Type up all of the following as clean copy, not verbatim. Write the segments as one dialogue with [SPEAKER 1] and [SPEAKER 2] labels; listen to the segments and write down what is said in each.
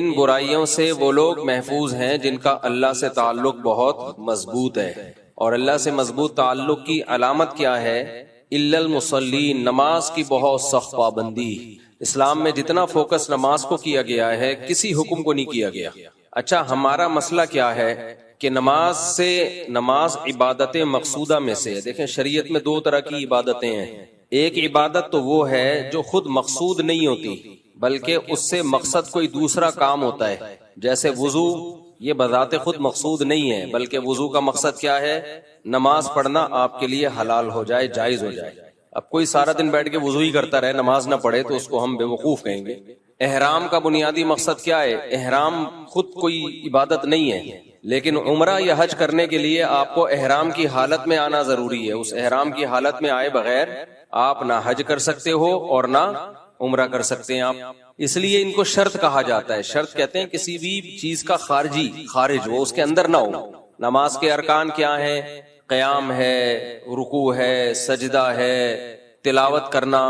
[SPEAKER 1] ان برائیوں سے وہ لوگ محفوظ ہیں جن کا اللہ سے تعلق بہت مضبوط ہے. اور اللہ سے مضبوط تعلق کی علامت کیا ہے؟ الا المصلین، نماز کی بہت سخت پابندی. اسلام میں جتنا فوکس نماز کو کیا گیا ہے کسی حکم کو نہیں کیا گیا. اچھا، ہمارا مسئلہ کیا ہے کہ نماز عبادت مقصودہ میں سے. دیکھیں شریعت میں دو طرح کی عبادتیں ہیں. ایک عبادت تو وہ ہے جو خود مقصود نہیں ہوتی بلکہ اس سے مقصد کوئی دوسرا کام ہوتا ہے. جیسے وضو، یہ بذات خود مقصود نہیں ہے بلکہ وضو کا مقصد کیا ہے؟ نماز پڑھنا آپ کے لیے حلال ہو جائے، جائز ہو جائے. اب کوئی سارا دن بیٹھ کے وضو ہی کرتا رہے، نماز نہ پڑھے، تو اس کو ہم بے وقوف کہیں گے. احرام کا بنیادی مقصد کیا ہے؟ احرام خود کوئی عبادت نہیں ہے، لیکن عمرہ یا حج کرنے کے لیے آپ کو احرام کی حالت میں آنا ضروری ہے. اس احرام کی حالت میں آئے بغیر آپ نہ حج کر سکتے ہو اور نہ عمرہ کر سکتے ہیں آپ. اس لیے ان کو شرط کہا جاتا ہے. شرط کہتے ہیں کسی بھی چیز کا خارج وہ اس کے اندر نہ ہو. نماز کے ارکان کیا ہیں؟ قیام ہے، رکوع ہے، سجدہ ہے، تلاوت کرنا.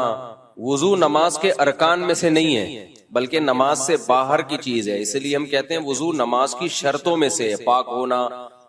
[SPEAKER 1] وضو نماز کے ارکان میں سے نہیں ہے بلکہ نماز سے باہر کی چیز ہے. اس لیے ہم کہتے ہیں وضو نماز کی شرطوں میں سے ہے. پاک ہونا،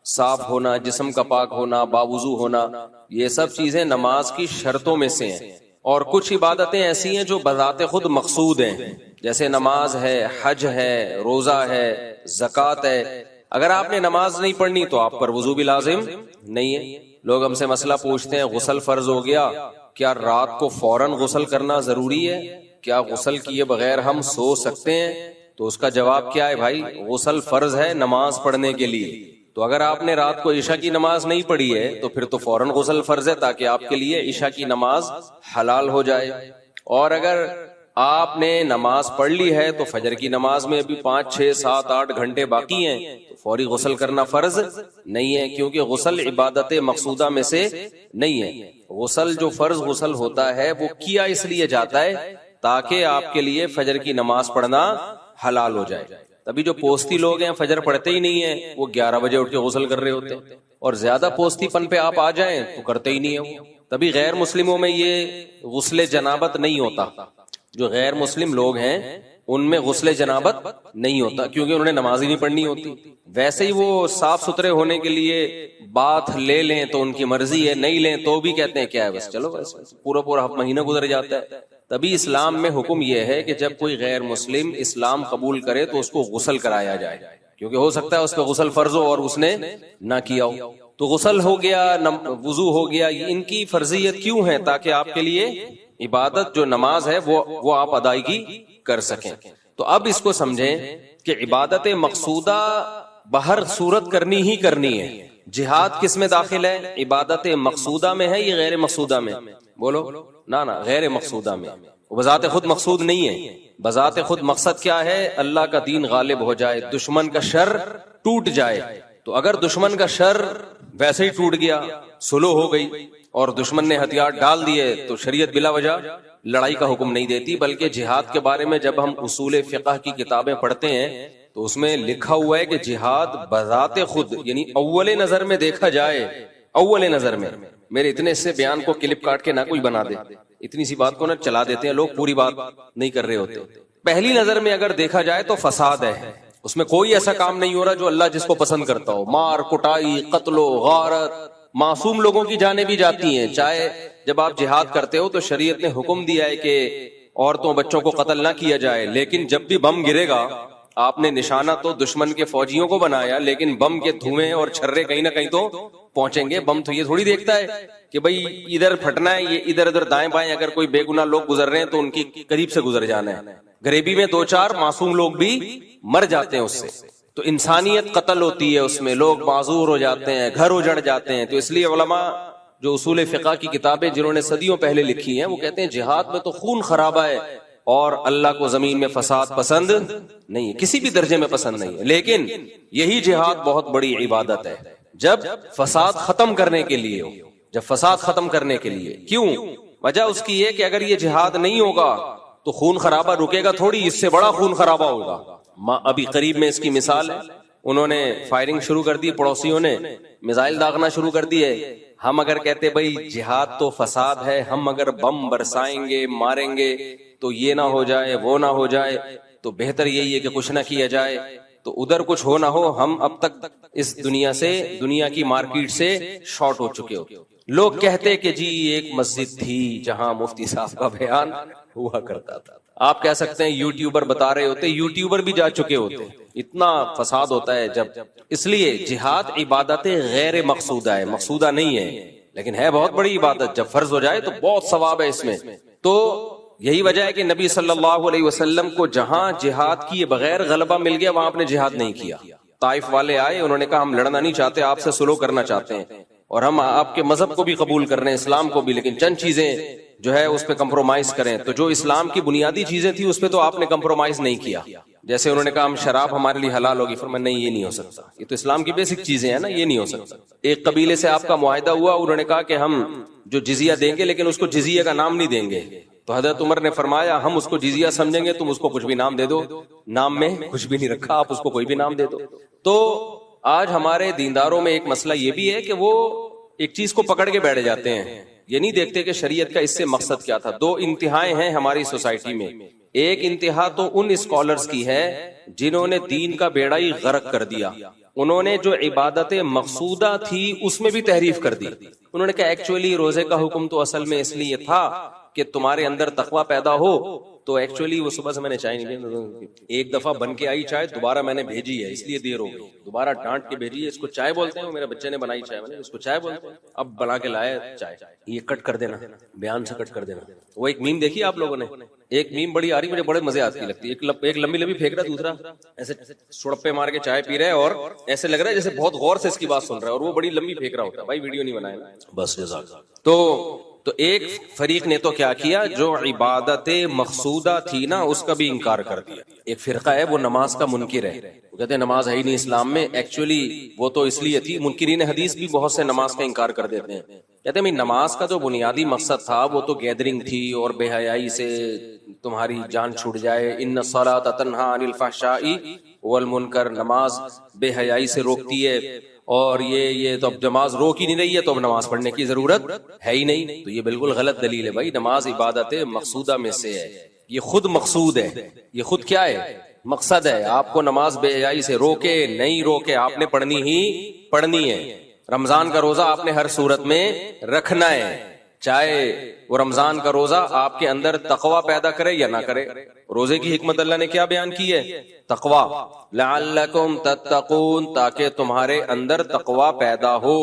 [SPEAKER 1] صاف ہونا، جسم کا پاک ہونا، باوضو ہونا، یہ سب چیزیں نماز کی شرطوں میں سے ہیں. اور کچھ عبادتیں ایسی ہیں جو بذات خود مقصود ہیں، جیسے نماز ہے، حج ہے، روزہ ہے، زکوٰۃ ہے. اگر آپ نے نماز نہیں پڑھنی تو آپ پر وضو بھی لازم نہیں ہے. لوگ ہم سے مسئلہ پوچھتے ہیں غسل فرض ہو گیا، کیا رات کو فوراً غسل کرنا ضروری ہے؟ کیا غسل کیے بغیر ہم سو سکتے ہیں؟ تو اس کا جواب کیا ہے بھائی؟ غسل فرض ہے نماز پڑھنے کے لیے. تو اگر آپ نے رات کو عشاء کی نماز نہیں پڑھی ہے تو پھر تو فوراً غسل فرض ہے تاکہ آپ کے لیے عشاء کی نماز حلال ہو جائے. اور اگر آپ نے نماز پڑھ لی ہے تو فجر کی نماز میں ابھی 5 6 7 8 گھنٹے باقی ہیں تو فوری غسل کرنا فرض نہیں ہے، کیونکہ غسل عبادت مقصودہ میں سے نہیں ہے. غسل جو فرض غسل ہوتا ہے وہ کیا اس لیے جاتا ہے تاکہ آپ کے لیے فجر کی نماز پڑھنا حلال ہو جائے. تبھی جو پوستی لوگ ہیں فجر پڑھتے ہی نہیں ہیں، وہ 11 بجے اٹھ کے غسل کر رہے ہوتے ہیں. اور زیادہ پوستی پن پہ آپ آ جائیں تو کرتے ہی نہیں ہیں. تبھی غیر مسلموں میں یہ غسل جنابت نہیں ہوتا. جو غیر مسلم لوگ ہیں ان میں غسل جنابت نہیں ہوتا کیونکہ انہوں نے نماز ہی نہیں پڑھنی ہوتی. ویسے ہی وہ صاف ستھرے ہونے کے لیے بات لے لیں تو ان کی مرضی ہے، نہیں لیں تو بھی کہتے ہیں کیا ہے بس چلو بس پورا مہینہ گزر جاتا ہے. تبھی اسلام میں حکم یہ ہے کہ جب کوئی غیر مسلم اسلام قبول کرے تو اس کو غسل کرایا جائے، کیونکہ ہو سکتا ہے اس پہ غسل فرض ہو اور اس نے نہ کیا ہو. تو غسل ہو گیا، وضو ہو گیا، ان کی فرضیت کیوں ہے؟ تاکہ آپ کے لیے عبادت جو نماز ہے وہ آپ ادائیگی کر سکیں. تو اب اس کو سمجھیں کہ عبادت مقصودہ بہر صورت کرنی ہی کرنی ہے. جہاد کس میں داخل ہے؟ عبادت مقصودہ میں ہے یا غیر مقصودہ میں؟ بولو نہ غیر مقصودہ میں. بذات خود مقصود نہیں ہے. بذات خود مقصد کیا ہے؟ اللہ کا دین غالب ہو جائے، دشمن کا شر ٹوٹ جائے. تو اگر دشمن کا شر ویسے ہی ٹوٹ گیا، صلح ہو گئی اور دشمن نے ہتھیار ڈال دیے تو شریعت بلا وجہ لڑائی کا حکم نہیں دیتی. بلکہ جہاد کے بارے میں جب ہم اصول فقہ کی کتابیں پڑھتے ہیں تو اس میں لکھا ہوا ہے کہ جہاد بذات خود، یعنی اول نظر میں دیکھا جائے، اول نظر میں، میرے اتنے سے بیان کو کلپ کاٹ کے نہ کوئی بنا دے، اتنی سی بات کو نہ چلا دیتے ہیں لوگ، پوری بات نہیں کر رہے ہوتے. پہلی نظر میں اگر دیکھا جائے تو فساد ہے. اس میں کوئی ایسا کام نہیں ہو رہا جو اللہ جس کو پسند کرتا ہو. مار کٹائی، قتل و غارت، معصوم لوگوں کی جانیں بھی جاتی ہیں. چاہے جب آپ جہاد کرتے ہو تو شریعت نے حکم دیا ہے کہ عورتوں بچوں کو قتل نہ کیا جائے، لیکن جب بھی بم گرے گا آپ نے نشانہ تو دشمن کے فوجیوں کو بنایا، لیکن بم کے دھوئیں اور چھرے کہیں نہ کہیں تو پہنچیں گے. بم تو یہ تھوڑی دیکھتا ہے کہ بھئی ادھر پھٹنا ہے، یہ ادھر ادھر دائیں بائیں اگر کوئی بے گناہ لوگ گزر رہے ہیں تو ان کی قریب سے گزر جانا ہے. غریبی میں 2 4 معصوم لوگ بھی مر جاتے ہیں اس سے. تو انسانیت قتل ہوتی ہے، اس میں لوگ معذور ہو جاتے ہیں، گھر اجڑ جاتے ہیں. تو اس لیے علماء جو اصول فقہ کی کتابیں جنہوں نے صدیوں پہلے لکھی ہیں وہ کہتے ہیں جہاد میں تو خون خرابہ ہے اور اللہ کو زمین میں فساد پسند نہیں ہے، کسی بھی درجے میں پسند نہیں ہے. لیکن یہی جہاد بہت بڑی عبادت ہے جب فساد ختم کرنے کے لیے ہو، جب فساد ختم کرنے کے لیے. کیوں؟ وجہ اس کی یہ کہ اگر یہ جہاد نہیں ہوگا تو خون خرابہ رکے گا تھوڑی، اس سے بڑا خون خرابہ ہوگا. ابھی قریب میں اس کی مثال ہے، انہوں نے فائرنگ شروع کر دی، پڑوسیوں نے میزائل داغنا شروع کر دیے. ہم اگر کہتے بھئی جہاد تو فساد ہے، ہم اگر بم برسائیں گے، ماریں گے تو یہ نہ ہو جائے وہ نہ ہو جائے، تو بہتر یہی ہے کہ کچھ نہ کیا جائے، تو ادھر کچھ ہو نہ ہو ہم اب تک اس دنیا کی مارکیٹ سے شارٹ ہو چکے ہو۔ لوگ کہتے کہ جی ایک مسجد تھی جہاں مفتی صاحب کا بیان ہوا کرتا تھا، آپ کہہ سکتے ہیں یوٹیوبر بتا رہے ہوتے، یوٹیوبر بھی جا چکے ہوتے، اتنا فساد ہوتا ہے جب۔ اس لیے جہاد عبادت غیر مقصودہ ہے، مقصودہ نہیں ہے، لیکن ہے بہت بڑی عبادت، جب فرض ہو جائے تو بہت ثواب ہے اس میں۔ تو یہی وجہ ہے کہ نبی صلی اللہ علیہ وسلم کو جہاں جہاد کیے بغیر غلبہ مل گیا وہاں آپ نے جہاد نہیں کیا۔ طائف والے آئے، انہوں نے کہا ہم لڑنا نہیں چاہتے، آپ سے سلو کرنا چاہتے ہیں، اور ہم آپ کے مذہب کو بھی قبول کر رہے ہیں، اسلام کو بھی، لیکن چند چیزیں جو ہے اس پہ کمپرومائز کریں۔ تو جو اسلام کی بنیادی چیزیں تھیں اس پہ تو آپ نے کمپرومائز نہیں کیا۔ جیسے انہوں نے کہا ہم شراب ہمارے لیے حلال ہوگی، فرمایا نہیں یہ نہیں ہو سکتا، یہ تو اسلام کی بیسک چیزیں ہیں نا، یہ نہیں ہو سکتا۔ ایک قبیلے سے آپ کا معاہدہ ہوا، انہوں نے کہا کہ ہم جو جزیہ دیں گے لیکن اس کو جزیہ کا نام نہیں دیں گے، تو حضرت عمر نے فرمایا ہم اس کو جزیہ سمجھیں گے، تم اس کو کچھ بھی نام دے دو، نام میں کچھ بھی نہیں رکھا، آپ اس کو کوئی بھی نام دے دو۔ تو آج ہمارے دینداروں میں ایک مسئلہ یہ بھی ہے کہ وہ ایک چیز کو پکڑ کے بیٹھ جاتے ہیں، یہ نہیں دیکھتے کہ شریعت کا اس سے مقصد کیا تھا۔ دو انتہائیں ہیں ہماری سوسائٹی میں، ایک انتہا تو ان اسکالرز کی ہے جنہوں نے دین کا بیڑا ہی غرق کر دیا، انہوں نے جو عبادت مقصودہ تھی اس میں بھی تحریف کر دی۔ انہوں نے کہا ایکچولی روزے کا حکم تو اصل میں اس لیے تھا کہ تمہارے اندر تقوی پیدا ہو، تو ایکچولی وہ صبح سے میں نے چائے نہیں پی، ایک دفعہ بن کے آئی چائے، دوبارہ میں نے بھیجی ہے اس لیے دیر ہو گئی، دوبارہ ڈانٹ کے بھیجی ہے، اس کو چائے بولتے ہیں، میرے بچے نے بنائی چائے، میں نے اس کو چائے بولتے ہیں، اب بنا کے لائے چائے، یہ کٹ کر دینا، بیان سے کٹ کر دینا۔ وہ ایک میم دیکھی آپ لوگوں نے، ایک میم بڑی آ رہی مجھے بڑے مزے آتی لگتی ہے، ایک لمبی لمبی پھینک رہا، دوسرا ایسے سڑپے مار کے چائے پی رہا ہے اور ایسے لگ رہا ہے جیسے بہت غور سے اس کی بات سن رہا ہے، اور وہ بڑی لمبی پھینک رہا ہوتا ہے، بھائی ویڈیو نہیں بنایا بس جزاک۔ تو ایک فریق نے تو کیا کیا، جو عبادت مقصودہ تھی نا اس کا بھی انکار کر دیا۔ ایک فرقہ ہے وہ نماز کا منکر ہے، وہ کہتے ہیں نماز ہے ہی نہیں اسلام میں، ایکچولی وہ تو اس لیے تھی۔ منکرین حدیث بھی بہت سے نماز کا انکار کر دیتے ہیں، کہتے ہیں نماز کا جو بنیادی مقصد تھا وہ تو گیدرنگ تھی اور بے حیائی سے تمہاری جان چھوٹ جائے، ان الصلاۃ تنہی عن الفحشاء والمنکر، نماز بے حیائی سے روکتی ہے، اور یہ تو اب نماز روک ہی نہیں رہی ہے تو اب نماز پڑھنے کی ضرورت ہے ہی نہیں۔ تو یہ بالکل غلط دلیل ہے بھائی، نماز عبادت مقصودہ میں سے ہے، یہ خود مقصود ہے، یہ خود کیا ہے، مقصد ہے۔ آپ کو نماز بے حیائی سے روکے نہیں روکے آپ نے پڑھنی ہی پڑھنی ہے۔ رمضان کا روزہ آپ نے ہر صورت میں رکھنا ہے، چاہے وہ رمضان کا روزہ آپ کے اندر تقوی پیدا کرے یا نہ کرے۔ روزے کی حکمت اللہ نے کیا بیان کی ہے، تقوی، لعلکم تتقون، تاکہ تمہارے اندر تقوی پیدا ہو۔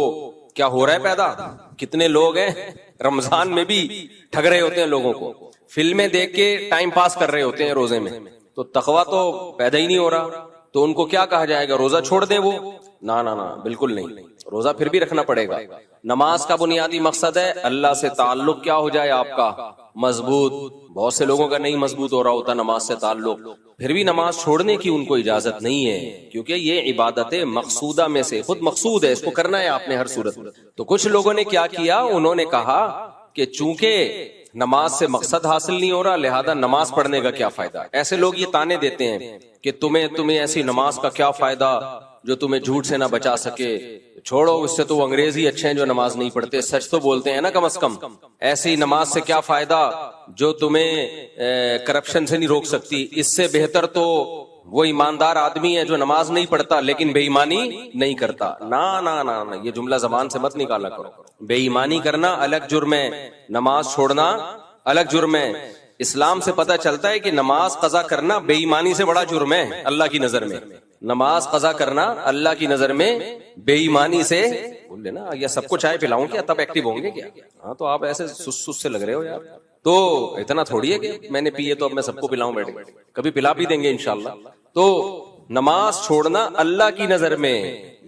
[SPEAKER 1] کیا ہو رہا ہے پیدا؟ کتنے لوگ ہیں رمضان میں بھی ٹھگ رہے ہوتے ہیں لوگوں کو، فلمیں دیکھ کے ٹائم پاس کر رہے ہوتے ہیں روزے میں، تو تقوی تو پیدا ہی نہیں ہو رہا، تو ان کو کیا کہا جائے گا، روزہ چھوڑ دیں وہ؟ نہ نہ نہ، بالکل نہیں، روزہ پھر بھی رکھنا پڑے گا۔ نماز کا بنیادی مقصد ہے اللہ سے تعلق کیا ہو جائے آپ کا مضبوط، بہت سے لوگوں کا نہیں مضبوط ہو رہا ہوتا نماز سے تعلق، پھر بھی نماز چھوڑنے کی ان کو اجازت نہیں ہے، کیونکہ یہ عبادت مقصودہ میں سے خود مقصود ہے، اس کو کرنا ہے آپ نے ہر صورت میں۔ تو کچھ لوگوں نے کیا کیا، انہوں نے کہا کہ چونکہ نماز سے مقصد حاصل نہیں ہو رہا لہذا نماز پڑھنے کا کیا فائدہ۔ ایسے لوگ یہ تانے دیتے ہیں کہ تمہیں ایسی نماز کا کیا فائدہ جو تمہیں جھوٹ سے نہ بچا سکے، چھوڑو اس سے تو وہ انگریز ہی اچھے ہیں جو نماز نہیں پڑھتے، سچ تو بولتے ہیں نا کم از کم، ایسی نماز سے کیا فائدہ جو تمہیں کرپشن سے نہیں روک سکتی، اس سے بہتر تو وہ ایماندار آدمی ہے جو نماز نہیں پڑھتا لیکن بے ایمانی نہیں کرتا۔ نہ یہ جملہ زبان سے مت نکالا کرو، بے ایمانی کرنا الگ جرم ہے، نماز چھوڑنا الگ جرم ہے۔ اسلام سے پتہ چلتا ہے کہ نماز قضا کرنا بے ایمانی سے بڑا جرم ہے اللہ کی نظر میں، نماز قضا کرنا اللہ کی نظر میں بے ایمانی سے، بول لینا یا سب کو چائے پلاؤں کیا تب ایکٹیو ہوں گے کیا؟ ہاں تو آپ ایسے سست سے لگ رہے ہو یار، تو اتنا تھوڑی ہے کہ میں نے پیے تو اب میں سب کو پلاؤں، بیٹھ کے کبھی پلا بھی دیں گے انشاءاللہ۔ تو نماز چھوڑنا اللہ کی نظر میں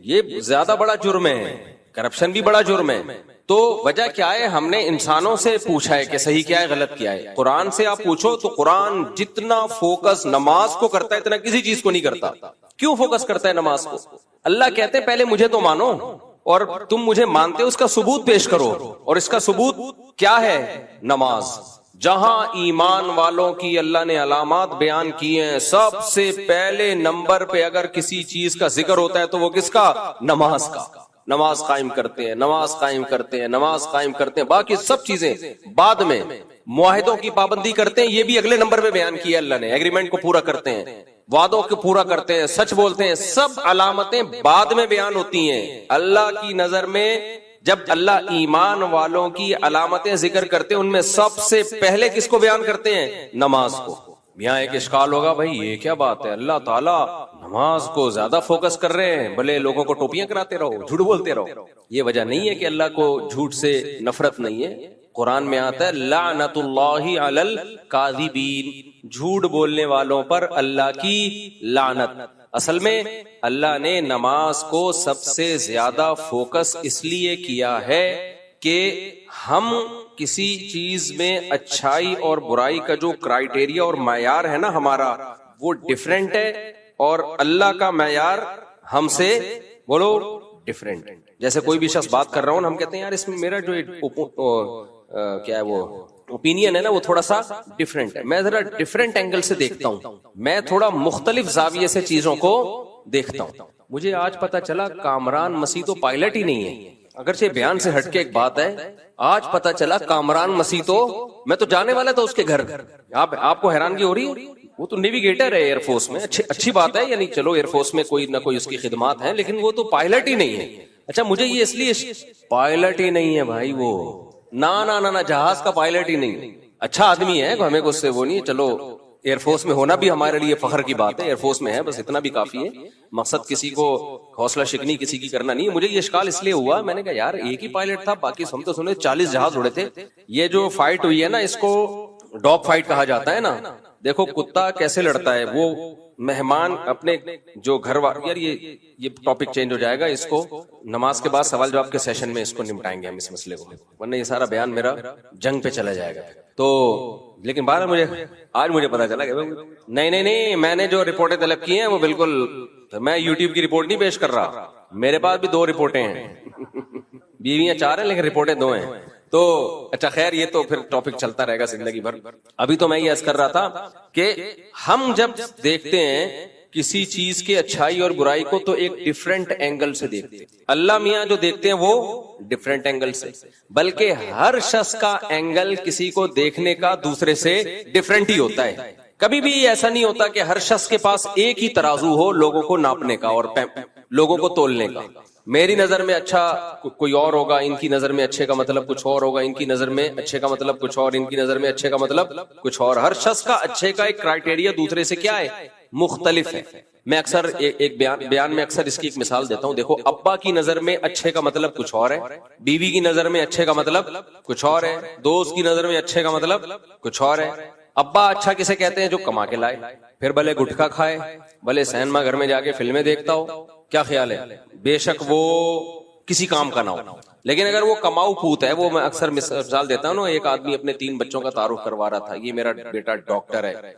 [SPEAKER 1] یہ زیادہ بڑا جرم ہے، کرپشن بھی بڑا جرم ہے۔ تو وجہ کیا ہے، ہم نے انسانوں سے پوچھا ہے کہ صحیح کیا ہے غلط کیا ہے، قرآن سے آپ پوچھو تو قرآن جتنا فوکس نماز کو کرتا ہے اتنا کسی چیز کو نہیں کرتا۔ کیوں فوکس کرتا ہے نماز کو؟ اللہ کہتے ہیں پہلے مجھے تو مانو، اور تم مجھے مانتے ہو اس کا ثبوت پیش کرو، اور اس کا ثبوت کیا ہے؟ نماز۔ جہاں ایمان والوں کی اللہ نے علامات بیان کی ہیں، سب سے پہلے نمبر پہ اگر کسی چیز کا ذکر ہوتا ہے تو وہ کس کا؟ نماز کا۔ نماز قائم کرتے ہیں، نماز قائم کرتے ہیں، نماز قائم کرتے ہیں، باقی سب چیزیں بعد میں، معاہدوں کی پابندی کرتے ہیں، یہ بھی اگلے نمبر پہ بیان کیا اللہ نے، ایگریمنٹ کو پورا کرتے ہیں، وعدوں کو پورا کرتے ہیں، سچ بولتے ہیں، سب علامتیں بعد میں بیان ہوتی ہیں۔ اللہ کی نظر میں جب اللہ ایمان والوں کی علامتیں ذکر کرتے ہیں، ان میں سب سے پہلے کس کو بیان کرتے ہیں؟ نماز کو۔ یہاں ایک اشکال ہوگا، بھائی یہ کیا بات ہے، اللہ تعالیٰ نماز کو زیادہ فوکس کر رہے ہیں، بھلے لوگوں کو ٹوپیاں کراتے رہو، جھوٹ بولتے رہو۔ یہ وجہ نہیں ہے کہ اللہ کو جھوٹ سے نفرت نہیں ہے، قرآن میں آتا ہے لعنت اللہ علی الکاذبین، جھوٹ بولنے والوں پر اللہ کی لعنت۔ اصل میں اللہ نے نماز کو سب سے زیادہ فوکس اس لیے کیا ہے کہ ہم کسی چیز میں اچھائی اور برائی کا جو کرائیٹیریا اور معیار ہے نا ہمارا، وہ ڈیفرنٹ ہے، اور اللہ کا معیار ہم سے بولو ڈیفرنٹ۔ جیسے کوئی بھی شخص بات کر رہا ہوں، ہم کہتے ہیں یار اس میں میرا جو کیا ہے وہ اوپینین ہے نا، وہ تھوڑا سا ڈیفرنٹ ہے، میں ذرا ڈیفرنٹ اینگل سے دیکھتا ہوں، میں تھوڑا مختلف زاویے سے چیزوں کو دیکھتا ہوں۔ مجھے آج پتا چلا کامران مسیح تو پائلٹ ہی نہیں ہے، اگرچہ بیان سے ہٹ کے ایک بات ہے، آج پتا چلا کامران مسیح تو، میں تو جانے والا تھا اس کے گھر، آپ کو حیرانگی ہو رہی ہے، وہ تو نیویگیٹر ہے ایئر فورس میں، اچھی بات ہے، یعنی چلو ایئر فورس میں کوئی نہ کوئی اس کی خدمات ہیں، لیکن وہ تو پائلٹ ہی نہیں ہے۔ اچھا مجھے یہ اس لیے پائلٹ ہی نہیں ہے بھائی، وہ نہ جہاز کا پائلٹ ہی نہیں، اچھا آدمی ہے، ہمیں اس سے وہ نہیں، چلو ایئر فورس میں ہونا بھی ہمارے لیے فخر کی بات ہے، ایئر فورس میں ہے، بس اتنا بھی کافی ہے، مقصد کسی کو حوصلہ شکنی کسی کی کرنا نہیں ہے۔ مجھے یہ اشکال اس لیے ہوا، میں نے کہا یار ایک ہی پائلٹ تھا، باقی ہم تو سنے 40 جہاز اڑے تھے۔ یہ جو فائٹ ہوئی ہے نا، اس کو ڈاگ فائٹ کہا جاتا ہے نا، دیکھو کتا کیسے لڑتا ہے، وہ مہمان اپنے جو گھر والے، یار یہ ٹاپک چینج ہو جائے گا، اس کو نماز کے بعد سوال جواب کے سیشن میں اس کو نمٹائیں گے ہم اس مسئلے کو، ورنہ یہ سارا بیان میرا جنگ پہ چلا جائے گا۔ تو لیکن بعد میں آج مجھے پتا چلا کہ نہیں میں نے جو رپورٹیں طلب کی ہیں وہ بالکل، میں یوٹیوب کی رپورٹ نہیں پیش کر رہا، میرے پاس بھی 2 رپورٹیں ہیں، بیویاں 4 ہیں لیکن رپورٹیں 2 ہیں۔ تو اچھا خیر، یہ تو پھر ٹاپک چلتا رہے گا زندگی بھر۔ ابھی تو میں یہ عرض کر رہا تھا کہ ہم جب دیکھتے ہیں کسی چیز کے اچھائی اور برائی کو تو ایک ڈیفرنٹ اینگل سے دیکھتے ہیں، اللہ میاں جو دیکھتے ہیں وہ ڈیفرنٹ اینگل سے، بلکہ ہر شخص کا اینگل کسی کو دیکھنے کا دوسرے سے ڈیفرنٹ ہی ہوتا ہے۔ کبھی بھی ایسا نہیں ہوتا کہ ہر شخص کے پاس ایک ہی ترازو ہو لوگوں کو ناپنے کا اور لوگوں کو تولنے کا۔ میری نظر میں اچھا کوئی اور ہوگا، ان کی نظر میں اچھے کا مطلب کچھ اور ہوگا، ان کی نظر میں اچھے کا مطلب کچھ اور، ان کی نظر میں اچھے کا مطلب کچھ اور۔ ہر شخص کا اچھے کا ایک کرائیٹیریا دوسرے سے کیا ہے؟ مختلف ہے۔ میں اکثر ایک بیان میں اکثر اس کی ایک مثال دیتا ہوں، دیکھو ابا کی نظر میں اچھے کا مطلب کچھ اور ہے، بیوی کی نظر میں اچھے کا مطلب کچھ اور ہے، دوست کی نظر میں اچھے کا مطلب کچھ اور ہے۔ ابا اچھا کسے کہتے ہیں؟ جو کما کے لائے، پھر بھلے گٹکا کھائے، بھلے سینما گھر میں جا کے فلمیں دیکھتا ہو، کیا خیال ہے؟ بے شک وہ کسی کام کا نہ ہو، لیکن اگر وہ کماؤ پوت ہے، وہ میں اکثر مثال دیتا ہوں نا، ایک آدمی اپنے 3 بچوں کا تعارف کروا رہا تھا، یہ میرا بیٹا ڈاکٹر ہے،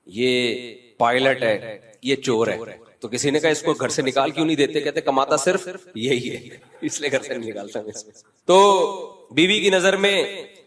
[SPEAKER 1] یہ پائلٹ ہے، یہ چور ہے، تو کسی نے کہا اس کو گھر سے نکال کیوں نہیں دیتے؟ کہتے کماتا صرف یہی ہے، اس لیے گھر سے نہیں نکالتا میں۔ تو بیوی کی نظر میں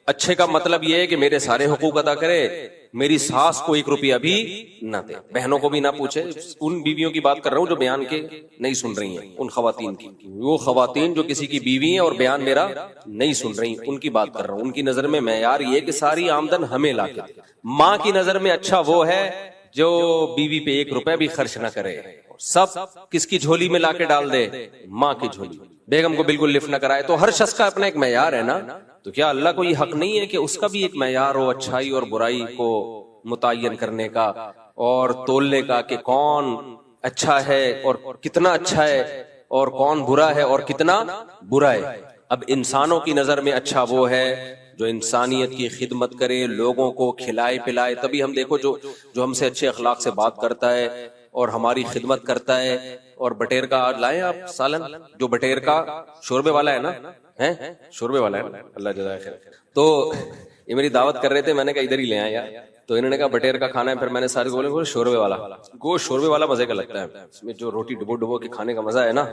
[SPEAKER 1] اچھے کا مطلب یہ ہے کہ میرے سارے حقوق ادا کرے، میری ساس کو 1 روپیہ بھی نہ دے، بہنوں کو بھی نہ پوچھے۔ ان بیویوں کی بات کر رہا ہوں جو بیان کے نہیں سن رہی ہیں، ان خواتین کی، وہ خواتین جو کسی کی بیوی ہیں اور بیان میرا نہیں سن رہی، ان کی بات کر رہا ہوں۔ ان کی نظر میں معیار یہ کہ ساری آمدن ہمیں لا کے دے۔ ماں کی نظر میں اچھا وہ ہے جو بیوی پہ 1 روپیہ بھی خرچ نہ کرے، سب کس کی جھولی میں لا کے ڈال دے؟ ماں کی جھولی، بیگم کو بالکل لفٹ نہ کرائے۔ تو ہر شخص کا اپنا ایک معیار ہے نا، تو کیا اللہ کو یہ حق نہیں ہے کہ اس کا بھی ایک معیار ہو اچھائی اور برائی کو متعین کرنے کا اور تولنے کا، کہ کون اچھا ہے اور کتنا اچھا ہے اور کون برا ہے اور کتنا برا ہے؟ اب انسانوں کی نظر میں اچھا وہ ہے جو انسانیت کی خدمت کرے، لوگوں کو کھلائے پلائے۔ تبھی ہم دیکھو جو ہم سے اچھے اخلاق سے بات کرتا ہے اور ہماری خدمت کرتا ہے۔ اور بٹیر کا آج لائیں آپ سالن، جو بٹیر کا شوربے والا ہے نا، شوربے والا ہے، اللہ جزائے خیر۔ تو یہ میری دعوت کر رہے تھے، میں نے کہا ادھر ہی لے آیا، تو انہوں نے کہا بٹیر کا کھانا ہے، پھر میں نے سارے بولے شوربے والا گوشت، شوربے والا مزے کا لگتا ہے، اس میں جو روٹی ڈبو ڈبو کے کھانے کا مزہ ہے نا،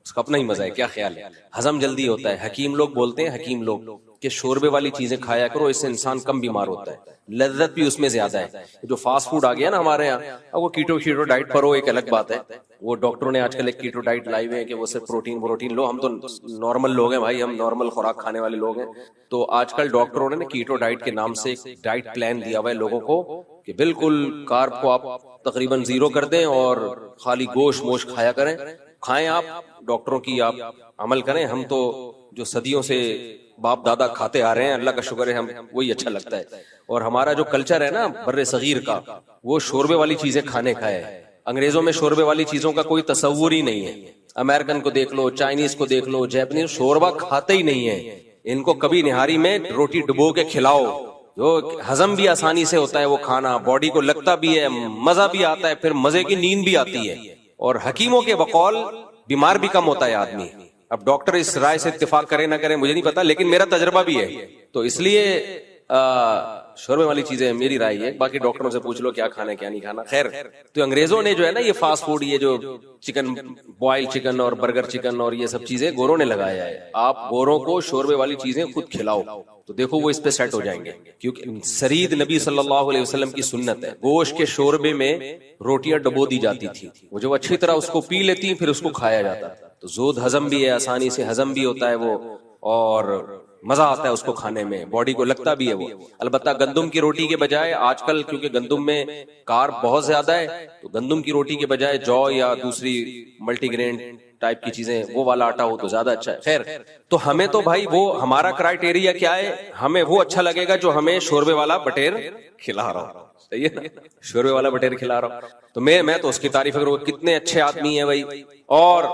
[SPEAKER 1] اس کا اپنا ہی مزہ ہے۔ کیا خیال ہے؟ ہضم جلدی ہوتا ہے۔ حکیم لوگ بولتے ہیں، حکیم لوگ، کہ شوربے والی چیزیں کھایا کرو، اس سے انسان کم بیمار ہوتا ہے، لذت بھی اس میں زیادہ ہے۔ جو فاسٹ فوڈ آ گیا نا ہمارے یہاں، وہ کیٹو ڈائٹ پر ہو ایک الگ بات ہے، وہ ڈاکٹروں نے آج کل ایک کیٹو ڈائٹ لائی ہوئے ہیں کہ وہ صرف پروٹین لو. ہم تو نارمل لوگ ہیں بھائی, ہم نارمل خوراک کھانے والے لوگ ہیں. تو آج کل ڈاکٹروں نے کیٹو ڈائٹ کے نام سے ایک ڈائٹ پلان دیا ہوا ہے لوگوں کو کہ بالکل کارب کو آپ تقریباً 0 کر دیں اور خالی گوشت کھایا کریں. کھائیں آپ, ڈاکٹروں کی آپ عمل کریں. ہم تو جو صدیوں سے باپ دادا کھاتے آ رہے ہیں, اللہ کا شکر ہے, ہم وہی اچھا لگتا ہے. اور ہمارا جو کلچر ہے نا بر صغیر کا, وہ شوربے والی چیزیں کھانے کا ہے. انگریزوں میں شوربے والی چیزوں کا کوئی تصور ہی نہیں ہے. امریکن کو دیکھ لو, چائنیز کو دیکھ لو, جیپنیز شوربہ کھاتے ہی نہیں ہے. ان کو کبھی نہاری میں روٹی ڈبو کے کھلاؤ, جو ہضم بھی آسانی سے ہوتا ہے وہ کھانا, باڈی کو لگتا بھی ہے, مزہ بھی آتا ہے, پھر مزے کی نیند بھی آتی ہے. اور حکیموں کے بقول بیمار بھی کم ہوتا ہے آدمی. اب ڈاکٹر اس رائے سے اتفاق کرے نہ کرے مجھے نہیں پتا, لیکن میرا تجربہ بھی ہے. تو اس لیے شوربے والی چیزیں میری رائے ہے. باقی ڈاکٹروں سے پوچھ لو کیا کھانا ہے کیا نہیں کھانا. خیر, تو انگریزوں نے جو ہے نا یہ فاسٹ فوڈ, یہ جو چکن, بوائل چکن اور برگر چکن اور یہ سب چیزیں گوروں نے لگایا ہے. آپ گوروں کو شوربے والی چیزیں خود کھلاؤ تو دیکھو وہ اس پہ سیٹ ہو جائیں گے. کیونکہ سرید نبی صلی اللہ علیہ وسلم کی سنت ہے, گوشت کے شوربے میں روٹیاں ڈبو دی جاتی تھی, وہ جو اچھی طرح اس کو پی لیتی پھر اس کو کھایا جاتا. تو زود ہضم بھی ہے, آسانی سے ہضم بھی ہوتا ہے وہ, اور مزہ آتا ہے اس کو کھانے میں, باڈی کو لگتا بھی ہے وہ. البتہ گندم کی روٹی کے بجائے آج کل کیونکہ گندم میں کارب بہت زیادہ ہے, تو گندم کی روٹی کے بجائے جو یا دوسری ملٹی گرین ٹائپ کی چیزیں وہ والا آٹا ہو تو زیادہ اچھا ہے. خیر, تو ہمیں تو بھائی وہ ہمارا کرائٹیریا کیا ہے, ہمیں وہ اچھا لگے گا جو ہمیں شوربے والا بٹیر کھلا رہا ہو. صحیح ہے نا, شوربے والا بٹیر کھلا رہا ہو تو میں تو اس کی تعریف کروں. کتنے اچھے آدمی ہیں بھائی. اور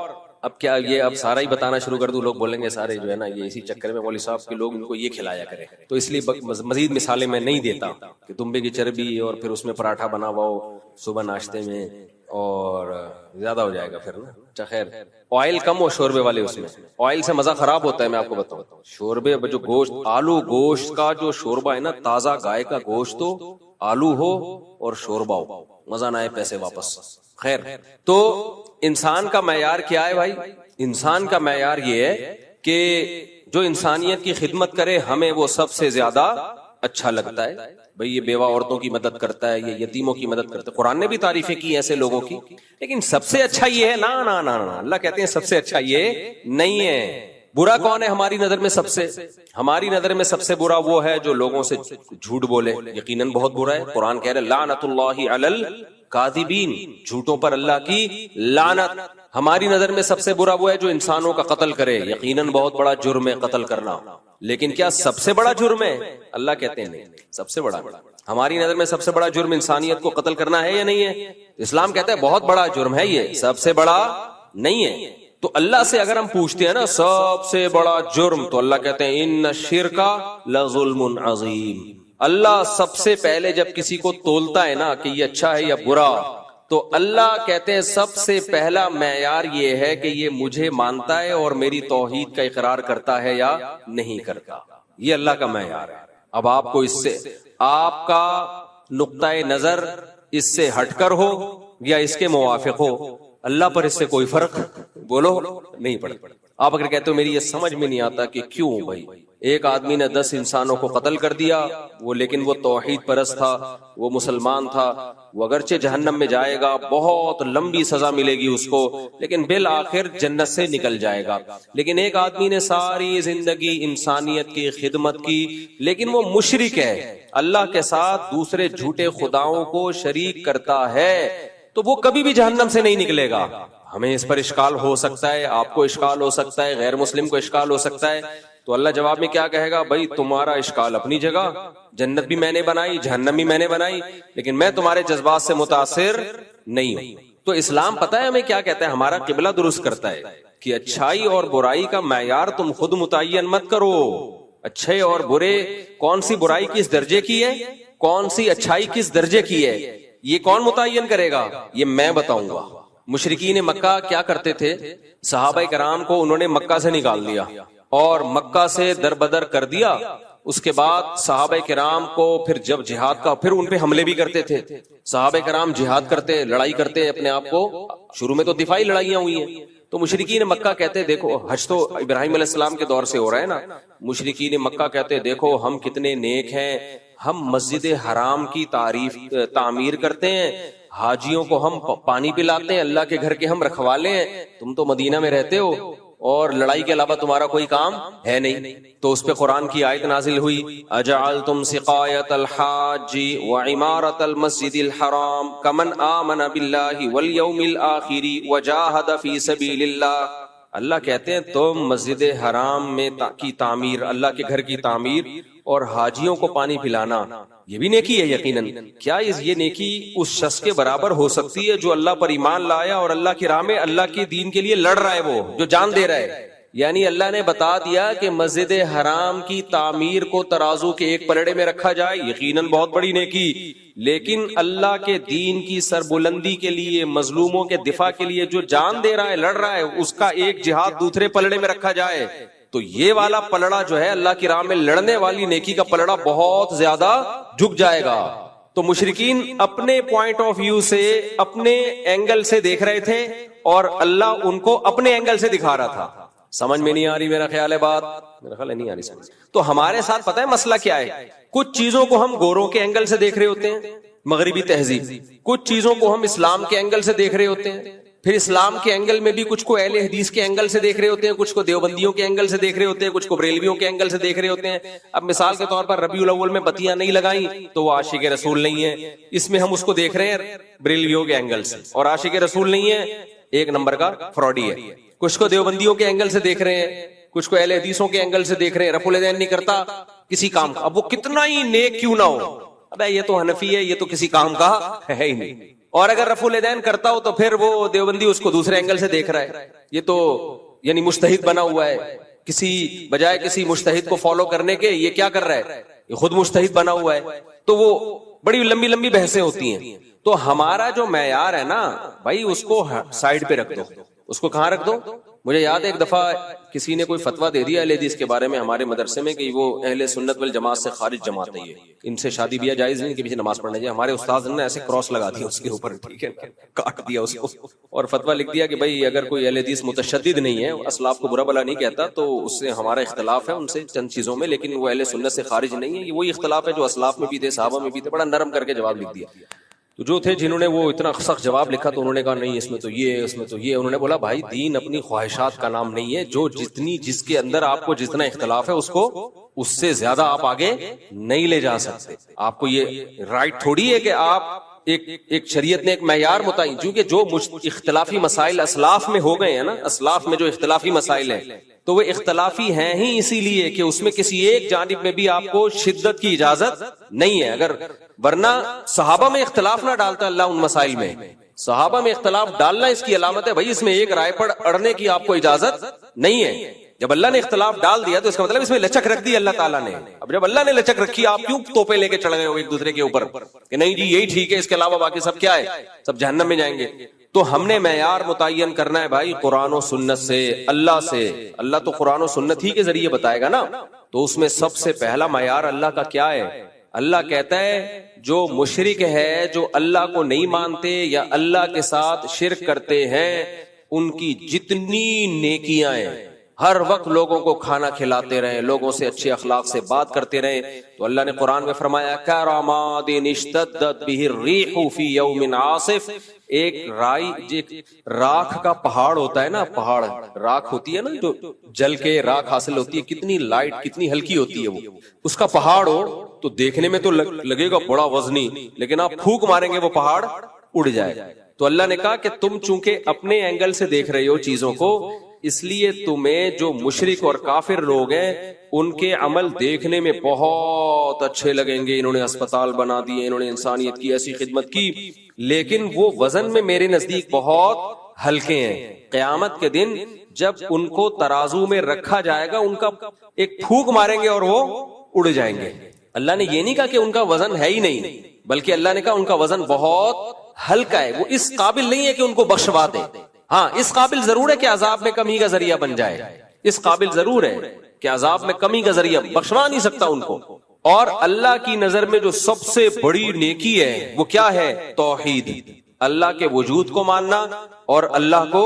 [SPEAKER 1] اب کیا یہ اب سارا ہی بتانا شروع کر دوں, لوگ بولیں گے سارے جو ہے نا یہ اسی چکر میں مولوی صاحب کے لوگ ان کو یہ کھلایا کریں. تو اس لیے مزید مثالیں میں نہیں دیتا کہ دمبے کی چربی اور پھر اس میں پراٹھا بنا ہوا ہو صبح ناشتے میں, اور زیادہ ہو جائے گا پھر نا. اچھا خیر, آئل کم ہو شوربے والے, اس میں آئل سے مزہ خراب ہوتا ہے. میں آپ کو بتاؤں شوربے جو گوشت, آلو گوشت کا جو شوربہ ہے نا, تازہ گائے کا گوشت ہو, آلو ہو اور شوربہ ہو, مزہ نہ آئے پیسے واپس. خیر, تو انسان کا معیار کیا ہے بھائی؟ انسان کا معیار یہ ہے کہ جو انسانیت کی خدمت کرے ہمیں وہ سب سے زیادہ اچھا لگتا ہے. بھئی یہ بیوہ عورتوں کی مدد کرتا ہے, یہ یتیموں کی مدد کرتا ہے. قرآن نے بھی تعریفیں کی ایسے لوگوں کی, لیکن سب سے اچھا یہ ہے نا نا نا نا, اللہ کہتے ہیں سب سے اچھا یہ نہیں ہے. برا کون ہے ہماری نظر میں؟ ہماری نظر میں سب سے برا وہ ہے جو لوگوں سے جھوٹ بولے. یقیناً بہت برا ہے. قرآن کہہ رہے لعنت اللہ علی الکاذبین, جھوٹوں پر اللہ کی لعنت. ہماری نظر میں سب سے برا وہ ہے جو انسانوں کا قتل کرے. یقیناً بہت بڑا جرم ہے قتل کرنا, لیکن کیا سب سے بڑا جرم ہے؟ اللہ کہتے ہیں نہیں, سب سے بڑا. ہماری نظر میں سب سے بڑا جرم انسانیت کو قتل کرنا ہے یا نہیں ہے؟ اسلام کہتا ہے بہت بڑا جرم ہے, یہ سب سے بڑا نہیں ہے. تو اللہ سے اگر ہم پوچھتے ہیں نا سب سے بڑا جرم, تو اللہ کہتے ہیں ان الشرک لظلم عظیم. اللہ سب سے پہلے جب کسی کو تولتا ہے نا کہ یہ اچھا ہے یا برا, تو اللہ کہتے ہیں سب سے پہلا معیار یہ ہے کہ یہ مجھے مانتا ہے اور میری توحید کا اقرار کرتا ہے یا نہیں کرتا. یہ اللہ کا معیار ہے. اب آپ کو اس سے, آپ کا نقطۂ نظر اس سے ہٹ کر ہو یا اس کے موافق ہو, اللہ پر اس سے کوئی فرق بولو نہیں پڑتا. آپ اگر کہتے ہو میری یہ سمجھ میں نہیں آتا کہ کیوں بھائی ایک آدمی نے 10 انسانوں کو قتل کر دیا, وہ لیکن وہ توحید پرست تھا, وہ مسلمان تھا, وہ اگرچہ جہنم میں جائے گا, بہت لمبی سزا ملے گی اس کو, لیکن بالآخر جنت سے نکل جائے گا. لیکن ایک آدمی نے ساری زندگی انسانیت کی خدمت کی, لیکن وہ مشرک ہے, اللہ کے ساتھ دوسرے جھوٹے خداؤں کو شریک کرتا ہے, تو وہ کبھی بھی جہنم سے نہیں نکلے گا. ہمیں اس پر اشکال ہو سکتا ہے, آپ کو اشکال ہو سکتا ہے, غیر مسلم کو اشکال ہو سکتا ہے. تو اللہ جواب میں کیا کہے گا؟ بھائی تمہارا اشکال اپنی جگہ, جنت بھی میں نے بنائی, جہنم بھی میں نے بنائی, لیکن میں تمہارے جذبات سے متاثر نہیں ہوں. تو اسلام پتہ ہے ہمیں کیا کہتا ہے؟ ہمارا قبلہ درست کرتا ہے کہ اچھائی اور برائی کا معیار تم خود متعین مت کرو. اچھے اور برے, کون سی برائی کس درجے کی ہے, کون سی اچھائی کس درجے کی ہے, یہ کون متعین کرے گا؟ یہ میں بتاؤں گا. مشرکین مکہ کیا کرتے تھے؟ صحابہ کرام کو انہوں نے مکہ سے نکال دیا اور مکہ سے دربدر کر دیا. اس کے بعد صحابہ کرام کو پھر جب جہاد کا, پھر ان پہ حملے بھی کرتے تھے. صحابہ کرام جہاد کرتے, لڑائی کرتے اپنے آپ کو, شروع میں تو دفاعی لڑائیاں ہوئی ہیں. تو مشرکین مکہ کہتے دیکھو, حج تو ابراہیم علیہ السلام کے دور سے ہو رہا ہے نا, مشرکین مکہ کہتے دیکھو ہم کتنے نیک ہیں, ہم مسجد حرام کی تعمیر کرتے ہیں, حاجیوں کو ہم پانی پلاتے ہیں، اللہ کے گھر کے ہم رکھوالے ہیں، تم تو مدینہ میں رہتے ہو اور لڑائی کے علاوہ تمہارا کوئی کام ہے نہیں. تو اس پہ قرآن کی آیت نازل ہوئی، اجعلتم سقایۃ الحاج وعمارۃ المسجد الحرام کمن آمن باللہ والیوم الآخر وجاہد فی سبیل اللہ. اللہ کہتے ہیں تم مسجد حرام میں کی تعمیر، اللہ کے گھر کی تعمیر اور حاجیوں کو پانی پلانا، یہ بھی نیکی ہے یقیناً. کیا یہ نیکی اس شخص کے برابر ہو سکتی ہے جو اللہ پر ایمان لایا اور اللہ کی راہ میں اللہ کے دین کے لیے لڑ رہا ہے، وہ جو جان دے رہا ہے؟ یعنی اللہ نے بتا دیا کہ مسجد حرام کی تعمیر کو ترازو کے ایک پلڑے میں رکھا جائے، یقیناً بہت بڑی نیکی. لیکن اللہ کے دین کی سربلندی کے لیے، مظلوموں کے دفاع کے لیے جو جان دے رہا ہے، لڑ رہا ہے، اس کا ایک جہاد دوسرے پلڑے میں رکھا جائے تو یہ والا پلڑا جو ہے اللہ کی راہ میں لڑنے والی نیکی کا پلڑا بہت زیادہ جھک جائے گا. تو مشرکین اپنے پوائنٹ آف ویو سے، اپنے اینگل سے دیکھ رہے تھے اور اللہ ان کو اپنے اینگل سے دکھا رہا تھا. سمجھ میں نہیں آ رہی میرا خیال ہے بات؟ میرا خیال ہے نہیں آ رہی سمجھ. تو ہمارے ساتھ پتہ ہے مسئلہ کیا ہے؟ کچھ چیزوں کو ہم گوروں کے اینگل سے دیکھ رہے ہوتے ہیں، مغربی تہذیب، کچھ چیزوں کو ہم اسلام کے اینگل سے دیکھ رہے ہوتے ہیں، پھر اسلام کے اینگل میں بھی کچھ کو اہل حدیث کے اینگل سے دیکھ رہے ہوتے ہیں، کچھ کو دیوبندیوں کے اینگل سے دیکھ رہے ہوتے ہیں، کچھ کو بریلویوں کے اینگل سے دیکھ رہے ہوتے ہیں. اب مثال کے طور پر ربیع الاول میں بتیاں نہیں لگائیں تو وہ عاشق رسول نہیں ہے، اس میں ہم اس کو دیکھ رہے ہیں بریلویوں کے اینگل سے، اور عاشق رسول نہیں ہے، ایک نمبر کا فراڈی ہے. کچھ کو دیوبندیوں کے اینگل سے دیکھ رہے ہیں، کچھ کو اہل حدیثوں کے اینگل سے دیکھ رہے ہیں، رفع الیدین نہیں کرتا کسی کام کا، اب وہ کتنا ہی نیک کیوں نہ ہو، ابے یہ تو حنفی ہے، یہ تو کسی کام کا ہے ہی نہیں. اور اگر رفع الیدین کرتا ہو تو پھر وہ دیوبندی اس کو دوسرے اینگل سے دیکھ رہا ہے، یہ تو یعنی مجتہد بنا ہوا ہے، کسی بجائے کسی مجتہد کو فالو کرنے کے یہ کیا کر رہا ہے، یہ خود مجتہد بنا ہوا ہے. تو وہ بڑی لمبی لمبی بحثیں ہوتی ہیں. تو ہمارا جو معیار ہے نا بھائی، اس کو سائڈ پہ رکھ دو. اس کو کہاں رکھ دو؟ مجھے یاد ہے ایک دفعہ کسی نے کوئی فتویٰ دے دیا اہل حدیث کے بارے میں ہمارے مدرسے میں کہ وہ اہل سنت والجماعت سے خارج جماعت ہے، یہ ان سے شادی بیاہ جائز نہیں، کہ پیچھے نماز پڑھنا چاہیے. ہمارے استاد نے ایسے کراس لگا دیا اس کے اوپر، ٹھیک ہے، کاٹ دیا اس کو، اور فتویٰ لکھ دیا کہ بھائی اگر کوئی اہل حدیث متشدد نہیں ہے، اسلاف کو برا بلا نہیں کہتا، تو اس سے ہمارا اختلاف ہے ان سے چند چیزوں میں، لیکن وہ اہل سنت سے خارج نہیں ہے. یہ وہی اختلاف ہے جو اسلاف میں بھی تھے، صحابہ میں بھی تھے. بڑا نرم کر کے جواب لکھ دیا. تو جو تھے جنہوں نے وہ اتنا سخت جواب لکھا تو انہوں نے کہا نہیں اس میں تو یہ، اس میں تو یہ. انہوں نے بولا بھائی دین اپنی خواہشات کا نام نہیں ہے، جو جس کے اندر آپ کو جتنا اختلاف ہے اس کو اس سے زیادہ آپ آگے نہیں لے جا سکتے. آپ کو یہ رائٹ تھوڑی ہے کہ آپ ایک شریعت نے ایک معیار متعین، چونکہ جو اختلافی مسائل اسلاف میں ہو گئے ہیں نا، اسلاف میں جو اختلافی مسائل ہیں تو وہ اختلافی ہیں ہی اسی لیے کہ اس میں کسی ایک جانب میں بھی آپ کو شدت کی اجازت نہیں ہے. اگر ورنہ صحابہ میں اختلاف نہ ڈالتا اللہ ان مسائل میں، صحابہ میں اختلاف ڈالنا اس کی علامت ہے بھائی اس میں ایک رائے پر اڑنے کی آپ کو اجازت نہیں ہے. جب اللہ نے اختلاف ڈال دیا تو اس کا مطلب اس میں لچک رکھ دی اللہ تعالیٰ نے. اب جب اللہ نے لچک رکھی، آپ کیوں توپے لے کے چڑھ گئے ہو ایک دوسرے کے اوپر کہ نہیں جی یہی ٹھیک ہے، اس کے علاوہ باقی سب کیا ہے، سب جہنم میں جائیں گے. تو ہم نے معیار متعین کرنا ہے بھائی قرآن و سنت سے، اللہ سے. اللہ تو قرآن و سنت ہی کے ذریعے بتائے گا نا. تو اس میں سب سے پہلا معیار اللہ کا کیا ہے؟ اللہ کہتا ہے جو مشرک ہے، جو اللہ کو نہیں مانتے یا اللہ کے ساتھ شرک کرتے ہیں، ان کی جتنی نیکیاں ہیں، ہر وقت لوگوں کو کھانا کھلاتے رہیں، لوگوں سے اچھے اخلاق سے بات کرتے رہیں. تو اللہ نے قرآن میں فرمایا کراماد اشتدت بہ الریح فی یوم عاصف. ایک راکھ کا پہاڑ ہوتا ہے نا، پہاڑ راکھ ہوتی ہے نا جو جل کے راکھ حاصل ہوتی ہے، کتنی لائٹ کتنی ہلکی ہوتی ہے، وہ اس کا پہاڑ ہو تو دیکھنے میں تو لگے گا بڑا وزنی، لیکن آپ پھونک ماریں گے وہ پہاڑ اڑ جائے. تو اللہ نے کہا کہ تم چونکہ اپنے اینگل سے دیکھ رہے ہو چیزوں کو، اس لیے تمہیں جو مشرک اور کافر لوگ ہیں ان کے عمل دیکھنے میں بہت اچھے لگیں گے. انہوں نے اسپتال بنا دیے، انہوں نے انسانیت کی ایسی خدمت کی، لیکن وہ وزن میں میرے نزدیک بہت ہلکے ہیں. قیامت کے دن جب ان کو ترازو میں رکھا جائے گا، ان کا ایک پھونک ماریں گے اور وہ اڑ جائیں گے. اللہ نے یہ نہیں کہا کہ ان کا وزن ہے ہی نہیں، بلکہ اللہ نے کہا ان کا وزن بہت ہلکا ہے، وہ اس قابل نہیں ہے کہ ان کو بخشوا دے. ہاں اس قابل ضرور ہے کہ عذاب میں کمی کا ذریعہ بن جائے، اس قابل ضرور ہے کہ عذاب میں کمی کا ذریعہ، بخشوا نہیں سکتا ان کو. اور اللہ کی نظر میں جو سب سے بڑی نیکی ہے وہ کیا ہے؟ توحید، اللہ کے وجود کو ماننا اور اللہ کو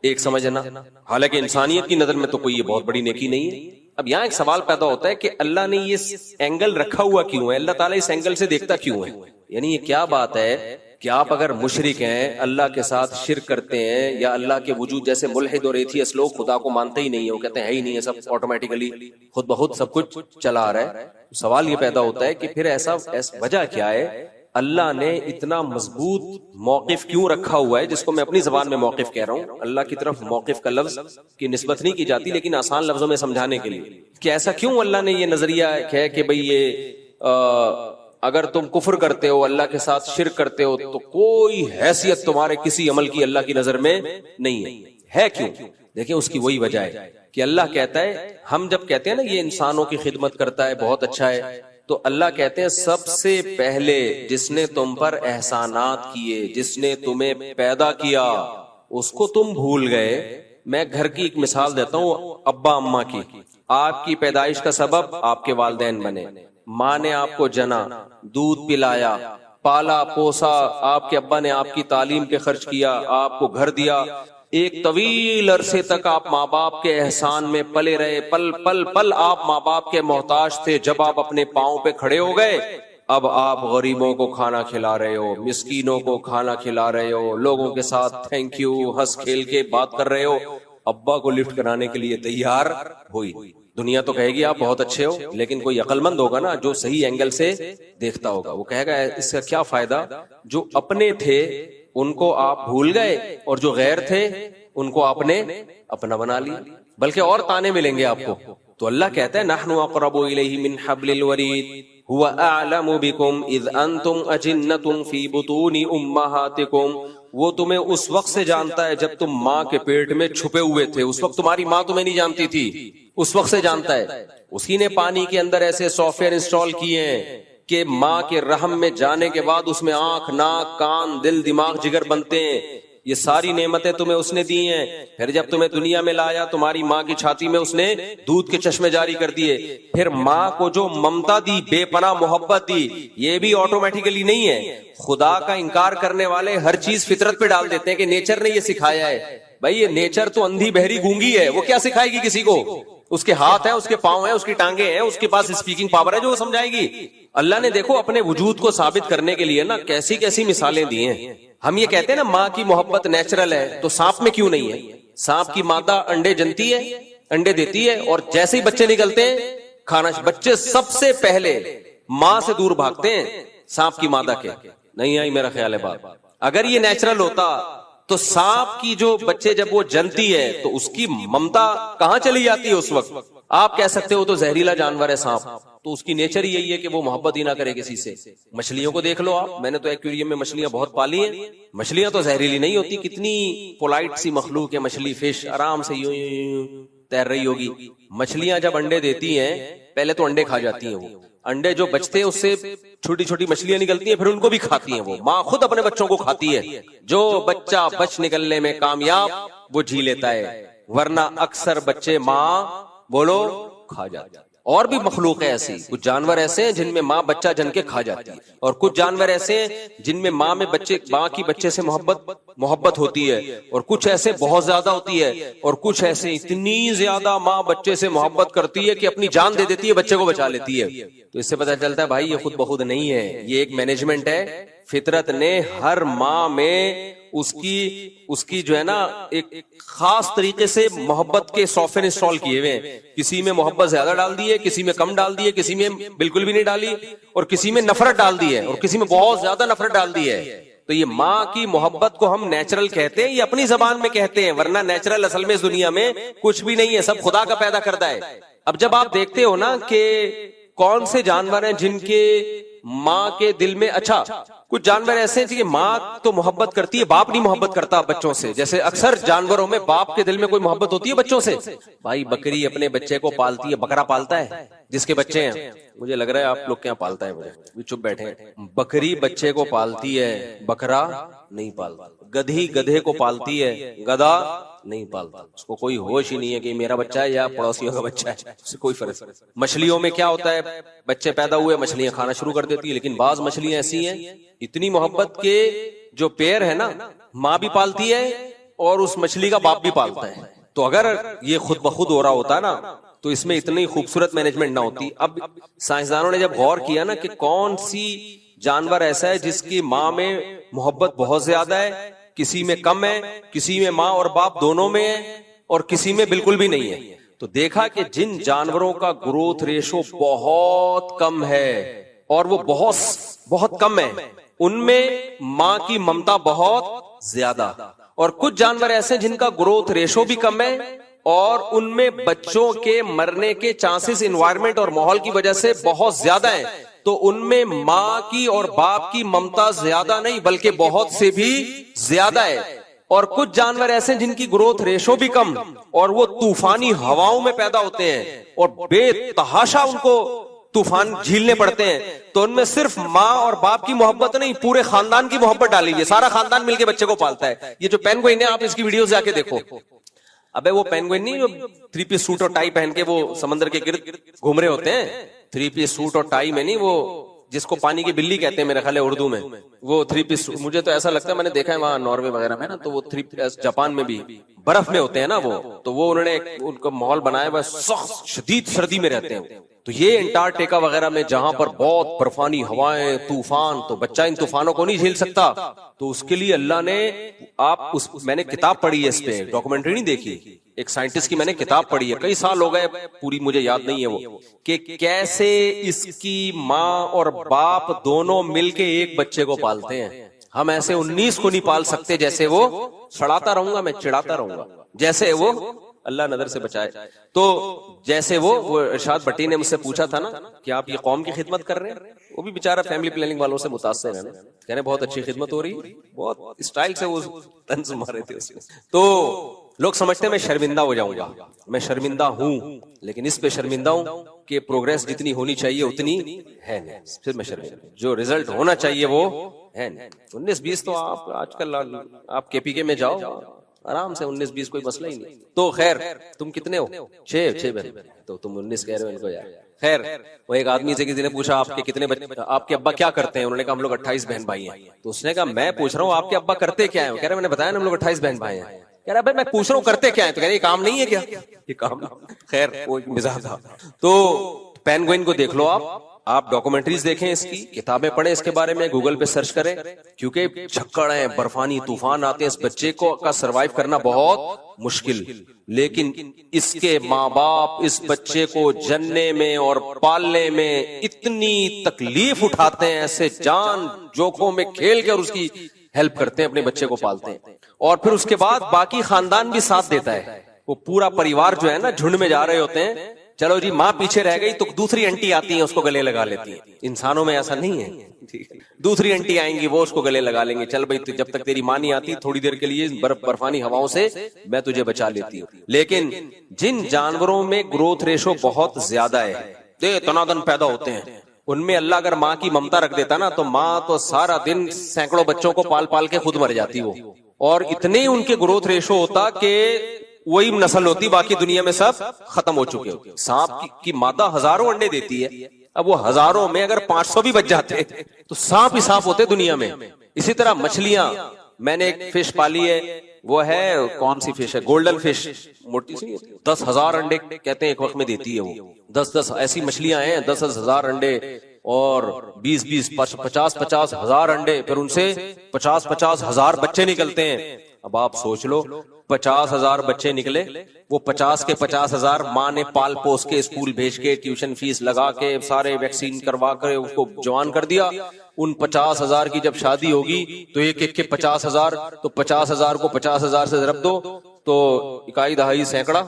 [SPEAKER 1] ایک سمجھنا. حالانکہ انسانیت کی نظر میں تو کوئی یہ بہت بڑی نیکی نہیں ہے. اب یہاں ایک سوال پیدا ہوتا ہے کہ اللہ نے یہ اینگل رکھا ہوا کیوں ہے؟ اللہ تعالیٰ اس اینگل سے دیکھتا کیوں ہے؟ یعنی یہ کیا بات ہے کہ آپ اگر مشرک ہیں، اللہ کے ساتھ شرک کرتے ہیں، یا اللہ کے وجود، جیسے ملحد اور ایتھیسٹ لوگ خدا کو مانتے ہی نہیں ہیں، وہ کہتے ہیں ہی نہیں ہے، سب آٹومیٹیکلی خود بخود سب کچھ چلا آ رہا ہے. سوال یہ پیدا ہوتا ہے کہ پھر ایسا وجہ کیا ہے؟ اللہ نے اتنا مضبوط موقف کیوں رکھا ہوا ہے، جس کو میں اپنی زبان میں موقف کہہ رہا ہوں. اللہ کی طرف موقف کا لفظ کی نسبت نہیں کی جاتی، لیکن آسان لفظوں میں سمجھانے کے لیے کہ ایسا کیوں اللہ نے یہ نظریہ ہے کہ بھئی یہ اگر تم کفر کرتے ہو، اللہ کے ساتھ شرک کرتے ہو، تو کوئی حیثیت تمہارے کسی عمل کی اللہ کی نظر میں نہیں ہے. کیوں؟ دیکھیں اس کی وہی وجہ ہے کہ اللہ کہتا ہے، ہم جب کہتے ہیں نا یہ انسانوں کی خدمت کرتا ہے، بہت اچھا ہے، تو اللہ کہتے ہیں سب سے پہلے جس نے تم پر احسانات کیے، جس نے تمہیں پیدا کیا، اس کو تم بھول گئے. میں گھر کی ایک مثال دیتا ہوں، ابا اماں کی. آپ کی پیدائش کا سبب آپ کے والدین بنے، ماں نے آپ کو جنا، دودھ پلایا، پالا پوسا، آپ کے ابا نے آپ کی تعلیم پہ خرچ کیا، آپ کو گھر دیا. ایک طویل عرصے تک آپ ماں باپ کے احسان میں پلے رہے، پل پل پل آپ ماں باپ کے محتاج تھے. جب آپ اپنے پاؤں پہ کھڑے ہو گئے، اب آپ غریبوں کو کھانا کھلا رہے ہو، مسکینوں کو کھانا کھلا رہے ہو، لوگوں کے ساتھ تھینک یو ہنس کھیل کے بات کر رہے ہو. ابا کو لفٹ کرانے کے لیے تیار ہوئی. دنیا تو کہے گی آپ بہت اچھے ہو، لیکن کوئی عقل مند ہوگا نا جو صحیح اینگل سے دیکھتا ہوگا، وہ کہے گا اس کا کیا فائدہ، جو اپنے تھے ان کو آپ بھول گئے، اور جو غیر تھے ان کو آپ نے اپنا بنا لیا. بلکہ اور تانے ملیں گے آپ کو. تو اللہ کہتا ہے نحن اقرب الیہ من حبل الورید هو اعلم بكم اذ انتم اجنۃ فی بطون امہاتکم. وہ تمہیں اس وقت سے جانتا ہے جب تم ماں کے پیٹ میں چھپے ہوئے تھے. اس وقت تمہاری ماں تمہیں نہیں جانتی تھی، اس وقت سے جانتا ہے. اسی نے پانی کے اندر ایسے سافٹ ویئر انسٹال کیے ہیں کہ ماں کے رحم میں جانے کے بعد اس میں آنکھ، ناک، کان، دل، دماغ، جگر بنتے ہیں. یہ ساری نعمتیں تمہیں اس نے دی ہیں. پھر جب تمہیں دنیا میں لایا، تمہاری ماں کی چھاتی میں اس نے دودھ کے چشمے جاری کر دیے. پھر ماں کو جو ممتا دی، بے پناہ محبت دی، یہ بھی آٹومیٹیکلی نہیں ہے. خدا کا انکار کرنے والے ہر چیز فطرت پہ ڈال دیتے ہیں کہ نیچر نے یہ سکھایا ہے. بھائی یہ نیچر تو اندھی بہری گونگی ہے، وہ کیا سکھائے گی کسی کو؟ اس کے ہاتھ ہیں، اس کے پاؤں ہیں، اس کی ٹانگیں ہیں، اس کے پاس اسپیکنگ پاور ہے جو وہ سمجھائے گی. اللہ نے دیکھو اپنے وجود کو ثابت کرنے کے لیے نا کیسی کیسی مثالیں دی ہیں. ہم یہ کہتے ہیں نا ماں کی محبت نیچرل ہے، تو سانپ میں کیوں نہیں ہے؟ سانپ کی مادہ انڈے جنتی ہے، انڈے دیتی ہے، اور جیسے ہی بچے نکلتے ہیں کھانا، بچے سب سے پہلے ماں سے دور بھاگتے ہیں سانپ کی مادہ کے. نہیں آئی میرا خیال ہے بات. اگر یہ نیچرل ہوتا تو سانپ کی جو بچے جب وہ جنتی ہے تو اس کی ممتا کہاں چلی جاتی ہے اس وقت؟ آپ کہہ سکتے ہو تو زہریلا جانور ہے سانپ، تو اس کی نیچر ہی یہی ہے کہ وہ محبت ہی نہ کرے کسی سے. مچھلیوں کو دیکھ لو آپ، میں نے تو ایکویریم میں مچھلیاں بہت پالی ہیں. مچھلیاں تو زہریلی نہیں ہوتی، کتنی پولائٹ سی مخلوق ہے مچھلی. فش آرام سے یوں تیر رہی ہوگی. مچھلیاں جب انڈے دیتی ہیں پہلے تو انڈے کھا جاتی ہیں، وہ انڈے جو بچتے ہیں اس سے چھوٹی چھوٹی مچھلیاں نکلتی ہیں، پھر ان کو بھی کھاتی ہیں. وہ ماں خود اپنے بچوں کو کھاتی ہے. جو بچہ بچ نکلنے میں کامیاب وہ جی لیتا ہے، ورنہ اکثر بچے ماں بولو کھا جاتے ہیں. اور بھی مخلوق ہے ایسی، کچھ جانور ایسے ہیں جن میں ماں بچہ جن کے کھا جاتی ہے، اور کچھ جانور ایسے ہیں جن میں ماں کی بچے سے محبت ہوتی ہے، اور کچھ ایسے بہت زیادہ ہوتی ہے، اور کچھ ایسے اتنی زیادہ ماں بچے سے محبت کرتی ہے کہ اپنی جان دے دیتی ہے، بچے کو بچا لیتی ہے. تو اس سے پتہ چلتا ہے بھائی یہ خود بخود نہیں ہے، یہ ایک مینجمنٹ ہے. فطرت نے ہر ماں میں اس کی جو ہے نا ایک خاص طریقے سے محبت کے سافٹ ویئر انسٹال کیے ہوئے ہیں. کسی میں محبت زیادہ ڈال دی ہے، کسی میں کم ڈال دی ہے، کسی میں بالکل بھی نہیں ڈالی، اور کسی میں نفرت ڈال دی ہے، اور کسی میں بہت زیادہ نفرت ڈال دی ہے. تو یہ ماں کی محبت کو ہم نیچرل کہتے ہیں، یہ اپنی زبان میں کہتے ہیں، ورنہ نیچرل اصل میں اس دنیا میں کچھ بھی نہیں ہے، سب خدا کا پیدا کرتا ہے. اب جب آپ دیکھتے ہو نا کہ کون سے جانور ہیں جن کے ماں کے دل میں، اچھا کچھ جانور ایسے ہیں کہ ماں تو محبت کرتی ہے، باپ نہیں محبت کرتا بچوں سے. جیسے اکثر جانوروں میں باپ کے دل میں کوئی محبت ہوتی ہے بچوں سے. بھائی بکری اپنے بچے کو پالتی ہے، بکرا پالتا ہے جس کے بچے ہیں، مجھے لگ رہا ہے آپ لوگ کیا پالتا ہے، مجھے چپ بیٹھے ہیں. بکری بچے کو پالتی ہے، بکرا نہیں پالتا. گدھی گدھے کو پالتی ہے، گدھا نہیں پالتا. اس کو کوئی ہوش ہی نہیں ہے کہ میرا بچہ ہے یا پڑوسیوں کا بچہ ہے، اس سے کوئی فرق. مچھلیوں میں کیا ہوتا ہے، بچے پیدا ہوئے مچھلیاں کھانا شروع کر دیتی ہے. لیکن بعض مچھلیاں ایسی ہیں اتنی محبت کے جو پیر ہے نا، ماں بھی پالتی ہے اور اس مچھلی کا باپ بھی پالتا ہے. تو اگر یہ خود بخود ہو رہا ہوتا نا تو اس میں اتنی خوبصورت مینجمنٹ نہ ہوتی. اب سائنسدانوں نے جب غور کیا نا کہ کون سی جانور ایسا ہے جس کی ماں میں محبت بہت زیادہ ہے، کسی میں کم ہے، کسی میں ماں اور باپ دونوں میں ہے، اور کسی میں بالکل بھی نہیں ہے. تو دیکھا کہ جن جانوروں کا گروتھ ریشو بہت کم ہے اور وہ بہت کم ہے، ان میں ماں کی ممتا بہت زیادہ. اور کچھ جانور ایسے ہیں جن کا گروتھ ریشو بھی کم ہے اور ان میں بچوں کے مرنے کے چانسز انوائرمنٹ اور ماحول کی وجہ سے بہت زیادہ ہیں. تو ان میں ماں کی اور باپ کی ممتا زیادہ نہیں بلکہ بہت سے بھی زیادہ ہے. اور کچھ جانور ایسے ہیں جن کی گروتھ ریشو بھی کم اور وہ طوفانی ہواؤں میں پیدا ہوتے ہیں اور بے تحاشا ان کو طوفان جھیلنے پڑتے ہیں. تو ان میں صرف ماں اور باپ کی محبت نہیں، پورے خاندان کی محبت ڈالی ہوئی ہے، سارا خاندان مل کے بچے کو پالتا ہے. یہ جو پینگوئن ہے، آپ اس کی ویڈیوز جا کے دیکھو. ابے وہ پینگوئن نہیں جو 3 پیس سوٹ اور ٹائی پہن کے وہ سمندر کے گرد گھوم رہے ہوتے ہیں، 3 پیس سوٹ اور ٹائی میں نہیں، وہ جس کو پانی کی بلی کہتے ہیں میرے خیال ہے اردو میں، وہ 3 پیس. مجھے تو ایسا لگتا ہے، میں نے دیکھا ہے وہاں ناروے وغیرہ میں نا، تو وہ 3 پیس جاپان میں بھی برف میں ہوتے ہیں نا وہ، تو وہ انہوں نے ان کا ماحول بنایا ہوا سخت شدید سردی میں رہتے ہیں. تو یہ انٹارکٹیکا وغیرہ میں جہاں پر بہت برفانی ہوائیں، طوفان، تو بچہ ان طوفانوں کو نہیں جھیل سکتا. تو اس کے لیے اللہ نے میں نے کتاب پڑھی ہے اس پہ، ڈاکومنٹری نہیں دیکھی، ایک سائنٹسٹ کی میں نے کتاب پڑھی ہے، کئی سال ہو گئے، پوری مجھے یاد نہیں ہے وہ، کہ کیسے اس کی ماں اور باپ دونوں مل کے ایک بچے کو پالتے ہیں. ہم ایسے 19 کو نہیں پال سکتے جیسے وہ. سڑاتا رہوں گا میں، چڑھاتا رہوں گا، جیسے وہ، اللہ نظر سے بچائے. تو جیسے وہ ارشاد بٹی نے مجھ سے پوچھا تھا نا کہ آپ یہ قوم کی خدمت کر رہے ہیں، وہ بھی بیچارہ فیملی پلاننگ والوں سے متاثر ہے نا، کہہ رہے بہت اچھی خدمت ہو رہی، بہت اسٹائل سے وہ طنز مارے تھے اس میں. تو لوگ سمجھتے ہیں میں شرمندہ ہو جاؤں گا، میں شرمندہ ہوں، لیکن اس پہ شرمندہ ہوں کہ پروگریس جتنی ہونی چاہیے اتنی ہے نہیں. پھر میں شرمندہ، جو رزلٹ ہونا چاہیے وہ ہے نہیں. 19-20 تو آپ آج کل آپ کے پی کے میں جاؤ آرام سے، 19-20 کوئی مسئلہ ہی نہیں. تو خیر تم کتنے ہو؟ 6 بہن، تو تم 19 کہہ رہے ہو ان کو یار. خیر وہ ایک آدمی سے کسی نے پوچھا آپ کے کتنے بچے، آپ کے ابا کیا کرتے ہیں؟ انہوں نے کہا ہم لوگ 28 بہن بھائی ہیں. تو اس نے کہا میں پوچھ رہا ہوں آپ کے ابا کرتے کیا ہیں؟ کہہ رہے میں نے بتایا نا ہم لوگ 28 بہن بھائی ہیں. کہہ رہا بھائی میں پوچھ رہا ہوں کرتے کیا ہیں؟ تو کہہ رہے یہ کام نہیں ہے کیا؟ یہ کام. خیر وہ ایک مزاح تھا. تو پینگوئن کو دیکھ لو آپ ڈاکومنٹریز دیکھیں، اس کی کتابیں پڑھیں اس کے بارے میں، گوگل پہ سرچ کریں، کیونکہ چھکڑ ہیں، برفانی طوفان آتے ہیں، اس بچے کو کا سروائیو کرنا بہت مشکل. لیکن اس کے ماں باپ اس بچے کو جننے میں اور پالنے میں اتنی تکلیف اٹھاتے ہیں، ایسے جان جوکھوں میں کھیل کے اور اس کی ہیلپ کرتے ہیں، اپنے بچے کو پالتے ہیں. اور پھر اس کے بعد باقی خاندان بھی ساتھ دیتا ہے. وہ پورا پریوار جو ہے نا جھنڈ میں جا رہے ہوتے ہیں، چلو جی ماں پیچھے رہ گئی تو دوسری انٹی آتی ہیں اس کو گلے لگا لیتی ہیں. انسانوں میں ایسا نہیں ہے، دوسری انٹی آئیں گی وہ اس کو گلے لگا لیں گے، چل بھائی جب تک تیری ماں نہیں آتی تھوڑی دیر کے لیے برفانی ہواؤں سے میں تجھے بچا لیتی ہوں. لیکن جن جانوروں میں گروتھ ریشو بہت زیادہ ہے، تنادن پیدا ہوتے ہیں، ان میں اللہ اگر ماں کی ممتا رکھ دیتا نا تو ماں تو سارا دن سینکڑوں بچوں کو پال پال کے خود مر جاتی وہ، اور اتنے ان کے گروتھ ریشو ہوتا کہ وہی نسل ہوتی، باقی دنیا میں سب ختم ہو چکے ہوتے. سانپ کی مادہ ہزاروں انڈے دیتی ہے، اب وہ ہزاروں میں اگر 500 بھی بچ جاتے تو سانپ ہی سانپ ہوتے دنیا میں. اسی طرح مچھلیاں، میں نے ایک فش پالی ہے، وہ ہے کون سی فش ہے، گولڈن فش، موٹی سی، 10,000 انڈے کہتے ہیں ایک وقت میں دیتی ہے وہ. 10 ایسی مچھلیاں ہیں، 10,000 انڈے اور 20 50 ہزار انڈے، پھر ان سے 50 ہزار بچے نکلتے ہیں. اب آپ سوچ لو 50,000 بچے نکلے، وہ 50 کے 50,000 ماں نے پال پوس کے اسکول بھیج کے ٹیوشن فیس لگا کے سارے ویکسین کروا کر اس کو جوان کر دیا. ان 50,000 کی جب شادی ہوگی تو ایک ایک کے 50,000، تو 50,000 کو 50,000 سے ضرب دو تو اکائی دہائی سینکڑا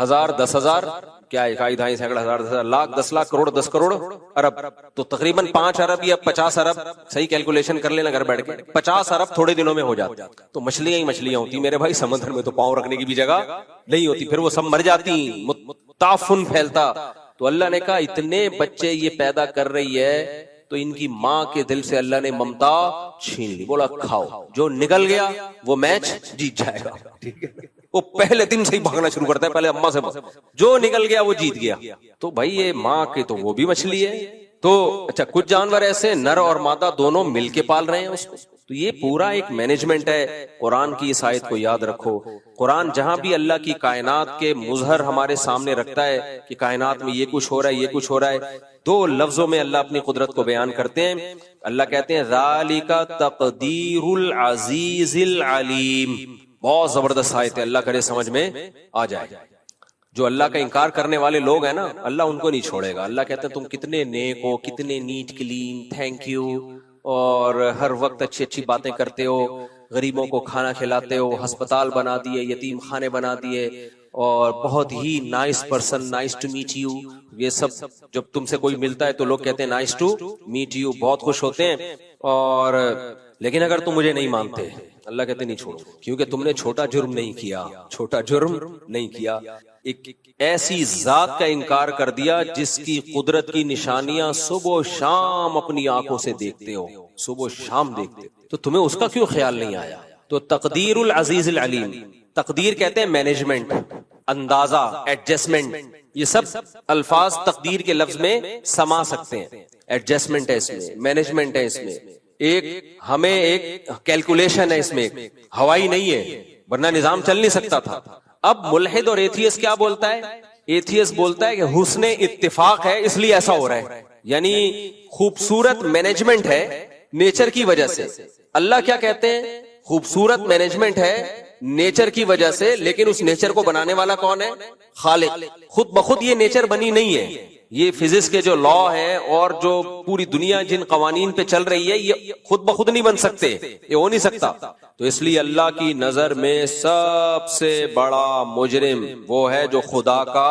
[SPEAKER 1] ہزار 10,000، کیا اکائی دہائی سینکڑا ہزار 10,000، لاکھ 10 لاکھ کروڑ 10 کروڑ ارب، تو تقریباً 5 ارب یا 50 ارب، صحیح کیلکولیشن کر لینا گھر بیٹھ کے، 50 ارب تھوڑے دنوں میں ہو جاتا. تو مچھلیاں ہی مچھلیاں ہوتی میرے بھائی، سمندر میں تو پاؤں رکھنے کی بھی جگہ نہیں ہوتی، پھر وہ سب مر جاتی، تعفن پھیلتا. تو اللہ نے کہا اتنے بچے یہ پیدا کر رہی ہے تو ان کی ماں کے دل سے اللہ نے ممتا چھین لی. بولا کھاؤ، جو نکل گیا وہ میچ جیت جائے گا. ٹھیک ہے، وہ پہلے دن سے ہی بھاگنا شروع کرتا ہے، پہلے اماں سے جو نکل گیا وہ جیت گیا. تو بھائی یہ ماں کے تو وہ بھی مچھلی ہے. تو اچھا کچھ جانور ایسے نر اور مادہ دونوں مل کے پال رہے ہیں اس کو. تو یہ پورا ایک مینجمنٹ ہے. قرآن کی اس آیت کو یاد رکھو. قرآن جہاں بھی اللہ کی کائنات کے مظہر ہمارے سامنے رکھتا ہے کہ کائنات میں یہ کچھ ہو رہا ہے، یہ کچھ ہو رہا ہے، 2 لفظوں میں اللہ اپنی قدرت کو بیان کرتے ہیں. اللہ کہتے ہیں ذالک تقدیر العزیز العلیم. بہت زبردست آیت ہے, اللہ کرے سمجھ میں آ جائے. جو اللہ کا انکار کرنے والے لوگ ہیں نا, اللہ ان کو نہیں چھوڑے گا. اللہ کہتے ہیں تم کتنے نیک ہو, کتنے نیٹ کلین, تھینک یو, اور ہر وقت اچھی اچھی باتیں کرتے ہو, غریبوں کو کھانا کھلاتے ہو, ہسپتال بنا دیے, یتیم خانے بنا دیے, اور بہت ہی nice person, nice to meet you. یہ سب جب تم سے کوئی ملتا ہے تو لوگ کہتے ہیں نائس ٹو میٹ یو, بہت خوش ہوتے ہیں. اور لیکن اگر تم مجھے نہیں مانتے, اللہ کہتے نہیں چھوڑو, کیونکہ تم نے چھوٹا جرم نہیں کیا, چھوٹا جرم نہیں کیا. ایک ایسی ذات کا انکار کر دیا جس کی قدرت کی نشانیاں صبح و شام اپنی آنکھوں سے دیکھتے ہو, صبح و شام دیکھتے, تو تمہیں اس کا کیوں خیال نہیں آیا؟ تو تقدیر العزیز العلیم. تقدیر کہتے ہیں مینجمنٹ, اندازہ, ایڈجسٹمنٹ. یہ سب الفاظ تقدیر کے لفظ میں سما سکتے ہیں. ایڈجسٹمنٹ ہے اس میں, مینجمنٹ ہے اس میں, ایک ہمیں ایک کیلکولیشن ہے اس میں, ہوائی نہیں ہے ورنہ نظام چل نہیں سکتا تھا. اب ملحد اور ایتھیس کیا بولتا ہے؟ ایتھیس بولتا ہے کہ حسن اتفاق ہے اس لیے ایسا ہو رہا ہے, یعنی خوبصورت مینجمنٹ ہے نیچر کی وجہ سے. اللہ کیا کہتے ہیں؟ خوبصورت مینجمنٹ ہے نیچر کی وجہ سے, لیکن اس نیچر کو بنانے والا کون ہے؟ خالق. خود بخود یہ نیچر بنی نہیں ہے, یہ فزکس کے جو لا ہیں اور جو پوری دنیا جن قوانین پہ چل رہی ہے یہ خود بخود نہیں بن سکتے, یہ ہو نہیں سکتا. تو اس لیے اللہ کی نظر میں سب سے بڑا مجرم وہ ہے جو خدا کا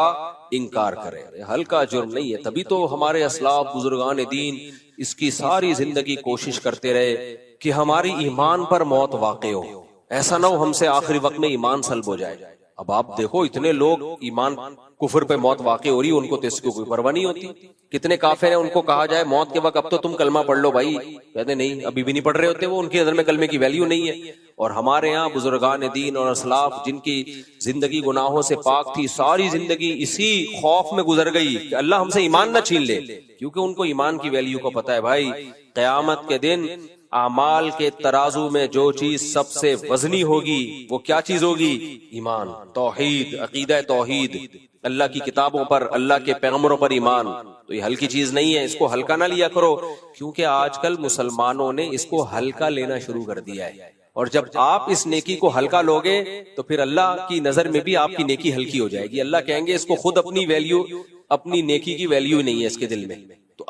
[SPEAKER 1] انکار کرے. ہلکا جرم نہیں ہے, تبھی تو ہمارے اسلاف بزرگان دین اس کی ساری زندگی کوشش کرتے رہے کہ ہماری ایمان پر موت واقع ہو, ایسا نہ ہو ہم سے آخری وقت میں ایمان سلب ہو جائے. اب آپ دیکھو اتنے لوگ ایمان کفر پہ موت واقع ہو رہی ہے, ان کو تو اس کی کوئی پرواہ نہیں ہوتی. کتنے کافر ہیں, ان کو کہا جائے موت کے وقت اب تو تم کلمہ پڑھ لو بھائی, کہتے نہیں ابھی بھی نہیں پڑھ رہے ہوتے, وہ ان کی نظر میں کلمے کی ویلیو نہیں ہے. اور ہمارے یہاں بزرگان دین اور اسلاف جن کی زندگی گناہوں سے پاک تھی, ساری زندگی اسی خوف میں گزر گئی کہ اللہ ہم سے ایمان نہ چھین لے, کیونکہ ان کو ایمان کی ویلیو کا پتہ ہے. بھائی قیامت کے دن اعمال کے ترازو میں جو چیز سب سے وزنی ہوگی وہ کیا چیز ہوگی؟ ایمان, توحید, عقیدہ توحید, اللہ کی کتابوں پر, اللہ کے پیغمبروں پر ایمان. تو یہ ہلکی چیز نہیں ہے, اس کو ہلکا نہ لیا کرو, کیونکہ آج کل مسلمانوں نے اس کو ہلکا لینا شروع کر دیا ہے. اور جب آپ اس نیکی کو ہلکا لوگے تو پھر اللہ کی نظر میں بھی آپ کی نیکی ہلکی ہو جائے گی. اللہ کہیں گے اس کو خود اپنی ویلیو, اپنی نیکی کی ویلیو نہیں ہے اس کے دل میں. تو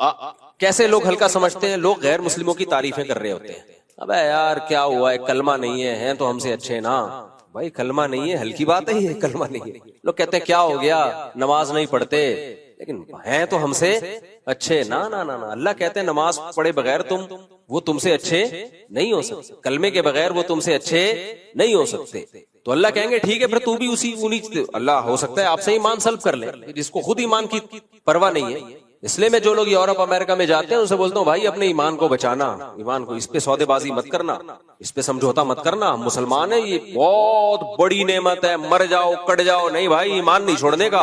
[SPEAKER 1] کیسے لوگ ہلکا سمجھتے ہیں؟ لوگ غیر مسلموں کی تعریفیں کر رہے ہوتے ہیں. ابے یار کیا ہوا ہے, کلمہ نہیں ہے, ہیں تو ہم سے اچھے نا. بھائی کلمہ نہیں ہے, ہلکی بات ہے یہ, کلمہ نہیں ہے. لوگ کہتے ہیں کیا ہو گیا, نماز نہیں پڑھتے, لیکن ہیں تو ہم سے اچھے. نا نا نا, اللہ کہتے ہیں نماز پڑھے بغیر وہ تم سے اچھے نہیں ہو سکتے, کلمے کے بغیر وہ تم سے اچھے نہیں ہو سکتے. تو اللہ کہیں گے ٹھیک ہے پھر تو بھی انہی, اللہ ہو سکتا ہے آپ سے ایمان سلب کر لے, جس کو خود ایمان کی پرواہ نہیں ہے. اس لیے میں جو لوگ یورپ امریکہ میں جاتے ہیں ان سے بولتا ہوں بھائی اپنے ایمان کو بچانا, ایمان کو, اس پہ سودے بازی مت کرنا, اس پہ سمجھوتا مت کرنا. ہم مسلمان ہیں, یہ بہت بڑی نعمت ہے, مر جاؤ کٹ جاؤ نہیں بھائی, ایمان نہیں چھوڑنے کا.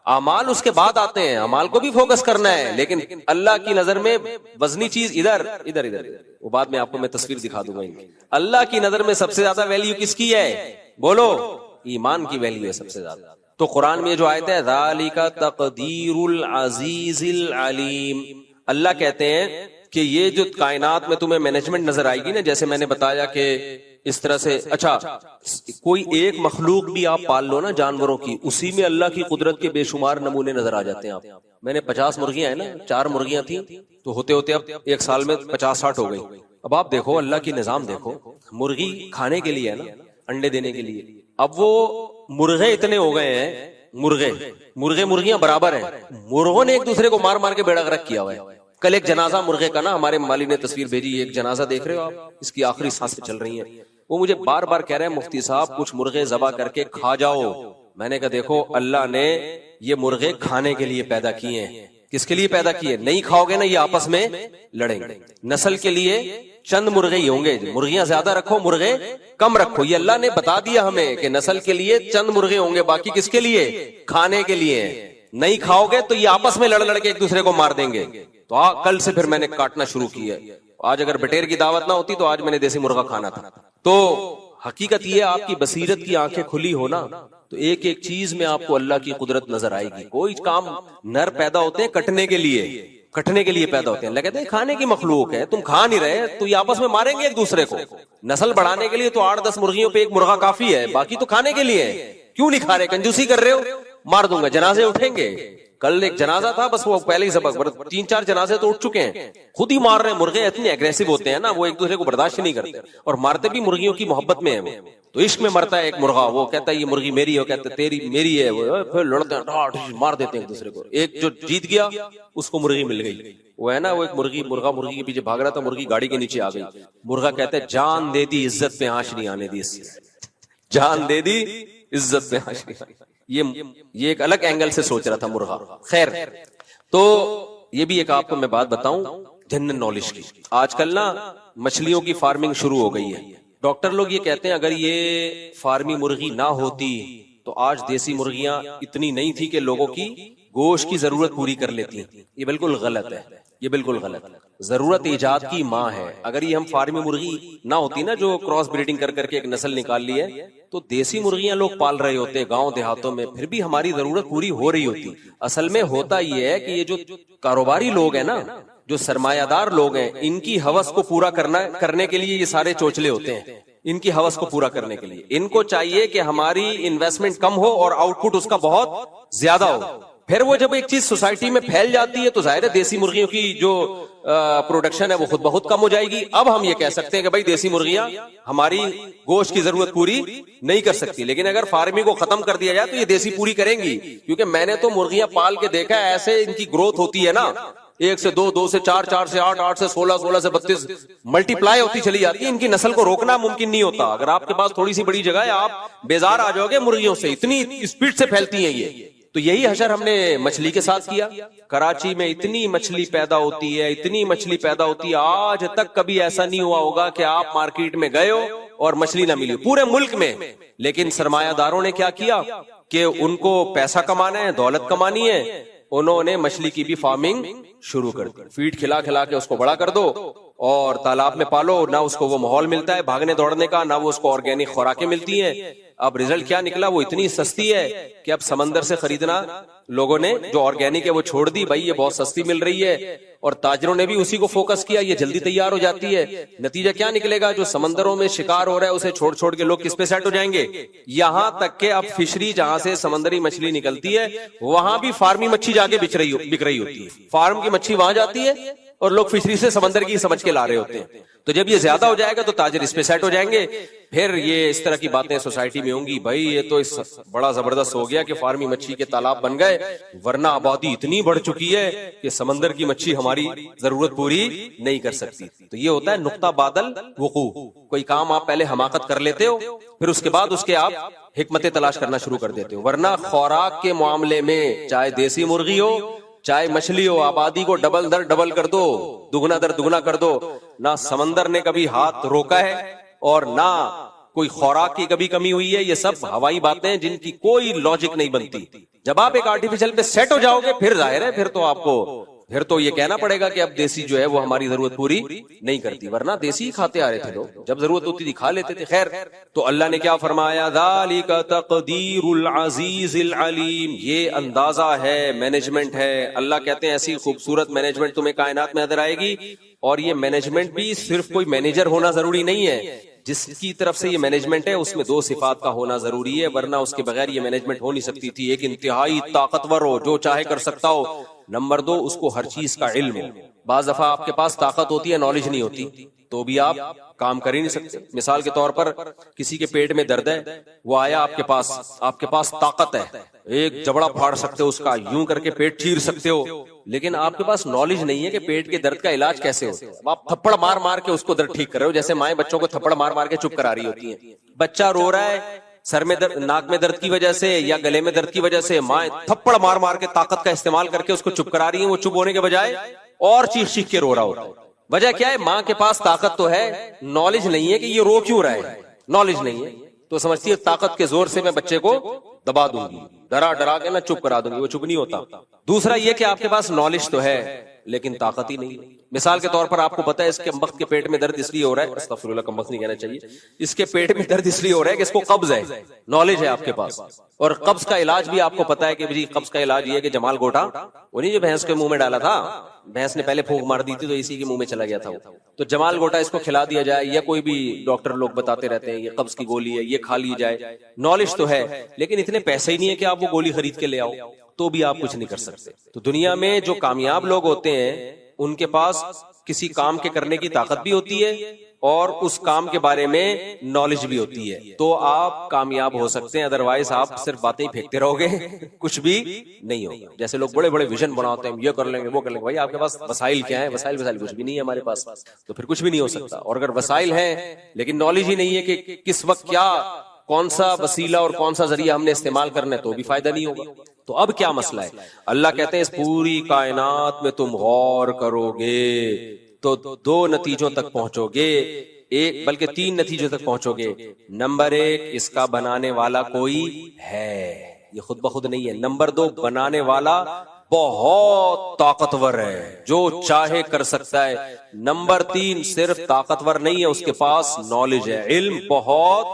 [SPEAKER 1] اعمال اس کے بعد آتے ہیں, اعمال کو بھی فوکس کرنا ہے, لیکن اللہ کی نظر میں وزنی چیز ادھر ادھر ادھر. وہ بعد میں آپ کو میں تصویر دکھا دوں گا. اللہ کی نظر میں سب سے زیادہ ویلیو کس کی ہے؟ بولو, ایمان کی ویلیو ہے سب سے زیادہ. تو قرآن میں جو آیت ہے ذالک تقدیر العزیز العلیم, اللہ کہتے ہیں کہ یہ جو کائنات میں تمہیں مینجمنٹ نظر آئے گی نا, جیسے میں نے بتایا کہ اس طرح سے, اچھا کوئی ایک مخلوق بھی آپ پال لو نا جانوروں کی, اسی میں اللہ کی قدرت کے بے شمار نمونے نظر آ جاتے ہیں. آپ میں نے 50 مرغیاں ہیں نا, 4 مرغیاں تھیں تو ہوتے ہوتے اب ایک سال میں 50-60 ہو گئی. اب آپ دیکھو اللہ کی نظام دیکھو, مرغی کھانے کے لیے ہے نا, انڈے دینے کے لیے. اب وہ مرغے اتنے ہو گئے ہیں, مرغے مرغیاں برابر ہیں, مرغوں نے ایک دوسرے کو مار مار کے بیڑا غرق کیا ہوا ہے. کل ایک جنازہ مرغے کا نا, ہمارے مالی نے تصویر بھیجی, ایک جنازہ دیکھ رہے ہو آپ, اس کی آخری سانسیں چل رہی ہیں. وہ مجھے بار بار کہہ رہے ہیں مفتی صاحب کچھ مرغے ذبح کر کے کھا جاؤ. میں نے کہا دیکھو اللہ نے یہ مرغے کھانے کے لیے پیدا کیے ہیں. کس کے لیے پیدا کیے؟ نہیں کھاؤ گے نا یہ آپس میں لڑیں گے. نسل کے لیے چند مرغے ہی ہوں گے, مرغیاں زیادہ رکھو مرغے کم رکھو, یہ اللہ نے بتا دیا ہمیں کہ نسل کے لیے چند مرغے ہوں گے, باقی کس کے لیے؟ کھانے کے لیے. نہیں کھاؤ گے تو یہ آپس میں لڑ لڑ کے ایک دوسرے کو مار دیں گے. تو کل سے پھر میں نے کاٹنا شروع کیا. آج اگر بٹیر کی دعوت نہ ہوتی تو آج میں نے دیسی مرغا کھانا تھا. تو حقیقت یہ آپ کی بصیرت کی آنکھیں کھلی ہو نا تو ایک ایک چیز میں آپ کو اللہ کی قدرت نظر آئے گی. کوئی کام نر پیدا ہوتے ہیں کٹنے کے لیے, کٹنے کے لیے پیدا ہوتے ہیں. اللہ کہتے ہیں کھانے کی مخلوق ہے, تم کھا نہیں رہے تو یہ آپس میں ماریں گے ایک دوسرے کو. نسل بڑھانے کے لیے تو 8-10 مرغیوں پہ ایک مرغا کافی ہے, باقی تو کھانے کے لیے ہے. کیوں نہیں کھا رہے؟ کنجوسی کر رہے ہو, مار دوں گا. جنازے اٹھیں گے. کل ایک جنازہ تھا, بس وہ پہلے ہی سبق 3-4 جنازے تو اٹھ چکے ہیں. خود ہی مار رہے ہیں. مرغے اتنے اگریسو ہوتے ہیں نا, وہ ایک دوسرے کو برداشت نہیں کرتے, اور مارتے بھی مرغیوں کی محبت میں ہے. وہ تو عشق میں مرتا ہے ایک مرغا, وہ کہتا ہے یہ مرغی میری ہے, وہ کہتا ہے تیری میری ہے. وہ پھر لڑتے ہیں, مار دیتے ہیں ایک دوسرے کو. ایک جو جیت گیا اس کو مرغی مل گئی. وہ ہے نا, وہ ایک مرغی کے پیچھے بھاگ رہا تھا, مرغی گاڑی کے نیچے آ گئی. مرغا کہتا ہے جان دے دی, عزت پہ آنچ نہیں آنے دی. اس جان دے دی, عزت پہ آنچ نہیں. یہ ایک الگ اینگل سے سوچ رہا تھا مرغا. خیر, تو یہ بھی ایک آپ کو میں بات بتاؤں جنرل نالج کی. آج کل نا مچھلیوں کی فارمنگ شروع ہو گئی ہے. ڈاکٹر لوگ یہ کہتے ہیں اگر یہ فارمی مرغی نہ ہوتی تو آج دیسی مرغیاں اتنی نہیں تھی کہ لوگوں کی گوشت کی ضرورت پوری کر لیتی. یہ بالکل غلط ہے, یہ بالکل غلط ہے. ضرورت ایجاد کی ماں ہے. اگر یہ ہم فارمی مرغی نہ ہوتی نا, جو کراس بریڈنگ کر کر کے ایک نسل نکال لی ہے, تو دیسی مرغیاں لوگ پال رہے ہوتے گاؤں دیہاتوں میں, پھر بھی ہماری ضرورت پوری ہو رہی ہوتی. اصل میں ہوتا یہ ہے کہ یہ جو کاروباری لوگ ہیں نا, جو سرمایہ دار لوگ ہیں, ان کی ہوس کو پورا کرنے کے لیے یہ سارے چوچلے ہوتے ہیں. ان کی ہوس کو پورا کرنے کے لیے ان کو چاہیے کہ ہماری انویسٹمنٹ کم ہو اور آؤٹ پٹ اس کا بہت زیادہ ہو. پھر وہ جب ایک چیز سوسائٹی میں پھیل جاتی ہے تو ظاہر ہے دیسی مرغیوں کی جو پروڈکشن ہے وہ خود بہت کم ہو جائے گی. اب ہم یہ کہہ سکتے ہیں کہ بھائی دیسی مرغیاں ہماری گوشت کی ضرورت پوری نہیں کر سکتی, لیکن اگر فارمنگ کو ختم کر دیا جائے تو یہ دیسی پوری کریں گی. کیونکہ میں نے تو مرغیاں پال کے دیکھا ہے, ایسے ان کی گروتھ ہوتی ہے نا, 1 سے 2, 2 سے 4, 4 سے 8, 8 سے 16, 16 سے 32 ملٹی پلائی ہوتی چلی جاتی ہے. ان کی نسل کو روکنا ممکن نہیں ہوتا. اگر آپ کے پاس تھوڑی سی بڑی جگہ ہے, آپ بیزار آ جاؤ گے مرغیوں سے, اتنی اسپیڈ سے پھیلتی ہیں یہ. تو یہی حشر ہم نے مچھلی کے ساتھ کیا. کراچی میں اتنی مچھلی پیدا ہوتی ہے, اتنی مچھلی پیدا ہوتی ہے, آج تک کبھی ایسا نہیں ہوا ہوگا کہ آپ مارکیٹ میں گئے ہو اور مچھلی نہ ملی پورے ملک میں. لیکن سرمایہ داروں نے کیا کیا کہ ان کو پیسہ کمانا ہے, دولت کمانی ہے, انہوں نے مچھلی کی بھی فارمنگ شروع کر دی. فیڈ کھلا کھلا کے اس کو بڑا کر دو اور تالاب میں پالو. نہ اس کو وہ ماحول ملتا ہے بھاگنے دوڑنے کا, نہ وہ اس کو آرگینک خوراکیں ملتی ہیں. اب رزلٹ کیا نکلا, وہ اتنی سستی ہے کہ اب سمندر سے خریدنا لوگوں نے جو آرگینک ہے وہ چھوڑ دی. بھائی یہ بہت سستی مل رہی ہے, اور تاجروں نے بھی اسی کو فوکس کیا, یہ جلدی تیار ہو جاتی ہے. نتیجہ کیا نکلے گا, جو سمندروں میں شکار ہو رہا ہے اسے چھوڑ چھوڑ کے لوگ کس پہ سیٹ ہو جائیں گے. یہاں تک کہ اب فشری جہاں سے سمندری مچھلی نکلتی ہے وہاں بھی فارمی مچھلی جا کے بک رہی ہوتی ہے. فارم کی مچھلی وہاں جاتی ہے اور لوگ فشری سے سمندر کی سمجھ کے لا رہے ہوتے ہیں. تو جب یہ زیادہ ہو جائے گا تو تاجر اس پہ سیٹ ہو جائیں گے. پھر یہ اس طرح کی باتیں سوسائٹی میں ہوں گی, بھائی یہ تو بڑا زبردست ہو گیا کہ فارمی مچھلی کے تالاب بن گئے, ورنہ آبادی اتنی بڑھ چکی ہے کہ سمندر کی مچھلی ہماری ضرورت پوری نہیں کر سکتی. تو یہ ہوتا ہے نقطہ بادل وقوع. کوئی کام آپ پہلے حماقت کر لیتے ہو, پھر اس کے بعد اس کے آپ حکمتیں تلاش کرنا شروع کر دیتے ہو. ورنہ خوراک کے معاملے میں چاہے دیسی مرغی ہو چاہے مچھلی ہو, آبادی کو ڈبل در ڈبل کر دو, دگنا در دگنا کر دو. نہ سمندر نے کبھی ہاتھ روکا ہے اور نہ کوئی خوراک کی کبھی کمی ہوئی ہے. یہ سب ہوائی باتیں ہیں جن کی کوئی لاجک نہیں بنتی. جب آپ ایک آرٹیفیشل پہ سیٹ ہو جاؤ گے پھر ظاہر ہے پھر تو یہ کہنا پڑے گا کہ اب دیسی جو ہے وہ ہماری ضرورت پوری نہیں کرتی. ورنہ دیسی کھاتے آ رہے تھے لوگ, جب ضرورت ہوتی تھی کھا لیتے تھے. خیر, تو اللہ نے کیا فرمایا, ذالک تقدیر العزیز العلیم. یہ اندازہ ہے, مینجمنٹ ہے. اللہ کہتے ہیں ایسی خوبصورت مینجمنٹ تمہیں کائنات میں نظر آئے گی. اور یہ مینجمنٹ بھی صرف کوئی مینیجر ہونا ضروری نہیں ہے. جس کی طرف سے یہ مینجمنٹ ہے اس میں 2 صفات کا ہونا ضروری ہے, ورنہ اس کے بغیر یہ مینجمنٹ ہو نہیں سکتی تھی. ایک انتہائی طاقتور ہو, جو چاہے کر سکتا ہو. نمبر 2, اس کو ہر چیز کا علم ہو. بعض دفعہ آپ کے پاس طاقت ہوتی ہے, نالج نہیں ہوتی, تو بھی آپ کام کر ہی نہیں سکتے. مثال کے طور پر کسی کے پیٹ میں درد ہے, وہ آیا آپ کے پاس طاقت ہے, ایک جبڑا پھاڑ سکتے ہو اس کا, یوں کر کے پیٹ چیر سکتے ہو, لیکن آپ کے پاس نالج نہیں ہے کہ پیٹ کے درد کا علاج کیسے ہوتا ہے. آپ تھپڑ مار مار کے اس کو درد ٹھیک کر رہے ہو, جیسے مائیں بچوں کو تھپڑ مار مار کے چپ کرا رہی ہوتی ہیں. بچہ رو رہا ہے سر میں درد, ناک میں درد کی وجہ سے یا گلے میں درد کی وجہ سے, مائیں تھپڑ مار مار کے طاقت کا استعمال کر کے اس کو چپ کرا رہی ہیں. وہ چپ ہونے کے بجائے اور چیخ چیخ کے رو رہا ہوتا ہے. وجہ کیا ہے, ماں کے پاس طاقت تو ہے, نالج نہیں ہے کہ یہ رو کیوں رہا ہے. نالج نہیں ہے تو سمجھتی ہے طاقت کے زور سے میں بچے کو دبا دوں گی, ڈرا کے نہ چپ کرا دوں گی. وہ چپ نہیں ہوتا. دوسرا یہ کہ آپ کے پاس نالج تو ہے لیکن طاقت ہی نہیں. مثال کے طور پر آپ کو پتا ہے اس کے کمبخت کے پیٹ میں درد اس لیے ہو رہا ہے، استغفر اللہ کمبخت نہیں کہنا چاہیے، اس کے پیٹ میں درد اس لیے ہو رہا ہے کہ اس کو قبض ہے، نالج ہے آپ کے پاس، اور قبض کا علاج بھی آپ کو پتا ہے کہ جی قبض کا علاج یہ ہے کہ جمال گوٹا وہ نہیں جو بھینس کے منہ میں ڈالا تھا، بھینس نے پہلے پھونک مار دی تھی تو اسی کے منہ میں چلا گیا تھا وہ، تو جمال گوٹا اس کو کھلا دیا جائے، یا کوئی بھی ڈاکٹر لوگ بتاتے رہتے ہیں یہ قبض کی گولی ہے یہ کھا لی جائے، نالج تو ہے لیکن اتنے پیسے ہی نہیں ہے کہ آپ وہ گولی خرید کے لے آؤ، تو بھی آپ کچھ نہیں کر سکتے۔ تو دنیا میں جو کامیاب لوگ ہوتے ہیں ان کے پاس کسی کام کے کرنے کی طاقت بھی ہوتی ہے اور اس کام کے بارے میں نالج بھی ہوتی ہے، تو آپ کامیاب ہو سکتے ہیں، ادروائز آپ صرف باتیں ہی پھینکتے رہو گے کچھ بھی نہیں ہوگا۔ جیسے لوگ بڑے بڑے ویژن بناتے ہیں، یہ کر لیں گے وہ کر لیں گے، بھائی آپ کے پاس وسائل کیا ہیں؟ وسائل کچھ بھی نہیں ہے ہمارے پاس، تو پھر کچھ بھی نہیں ہو سکتا۔ اور اگر وسائل ہیں لیکن نالج ہی نہیں ہے کہ کس وقت کیا کون سا وسیلہ اور کون سا ذریعہ ہم نے استعمال کرنا ہے، تو بھی فائدہ نہیں ہوگا۔ تو اب کیا مسئلہ ہے؟ اللہ کہتے ہیں اس پوری کائنات میں تم غور کرو گے تو دو نتیجوں تک پہنچو گے، ایک بلکہ تین نتیجوں تک پہنچو گے۔ نمبر ایک، اس کا بنانے والا کوئی ہے، یہ خود بخود نہیں ہے۔ نمبر دو، بنانے والا بہت طاقتور ہے، جو چاہے کر سکتا ہے۔ نمبر تین، صرف طاقتور نہیں ہے، اس کے پاس نالج ہے، علم بہت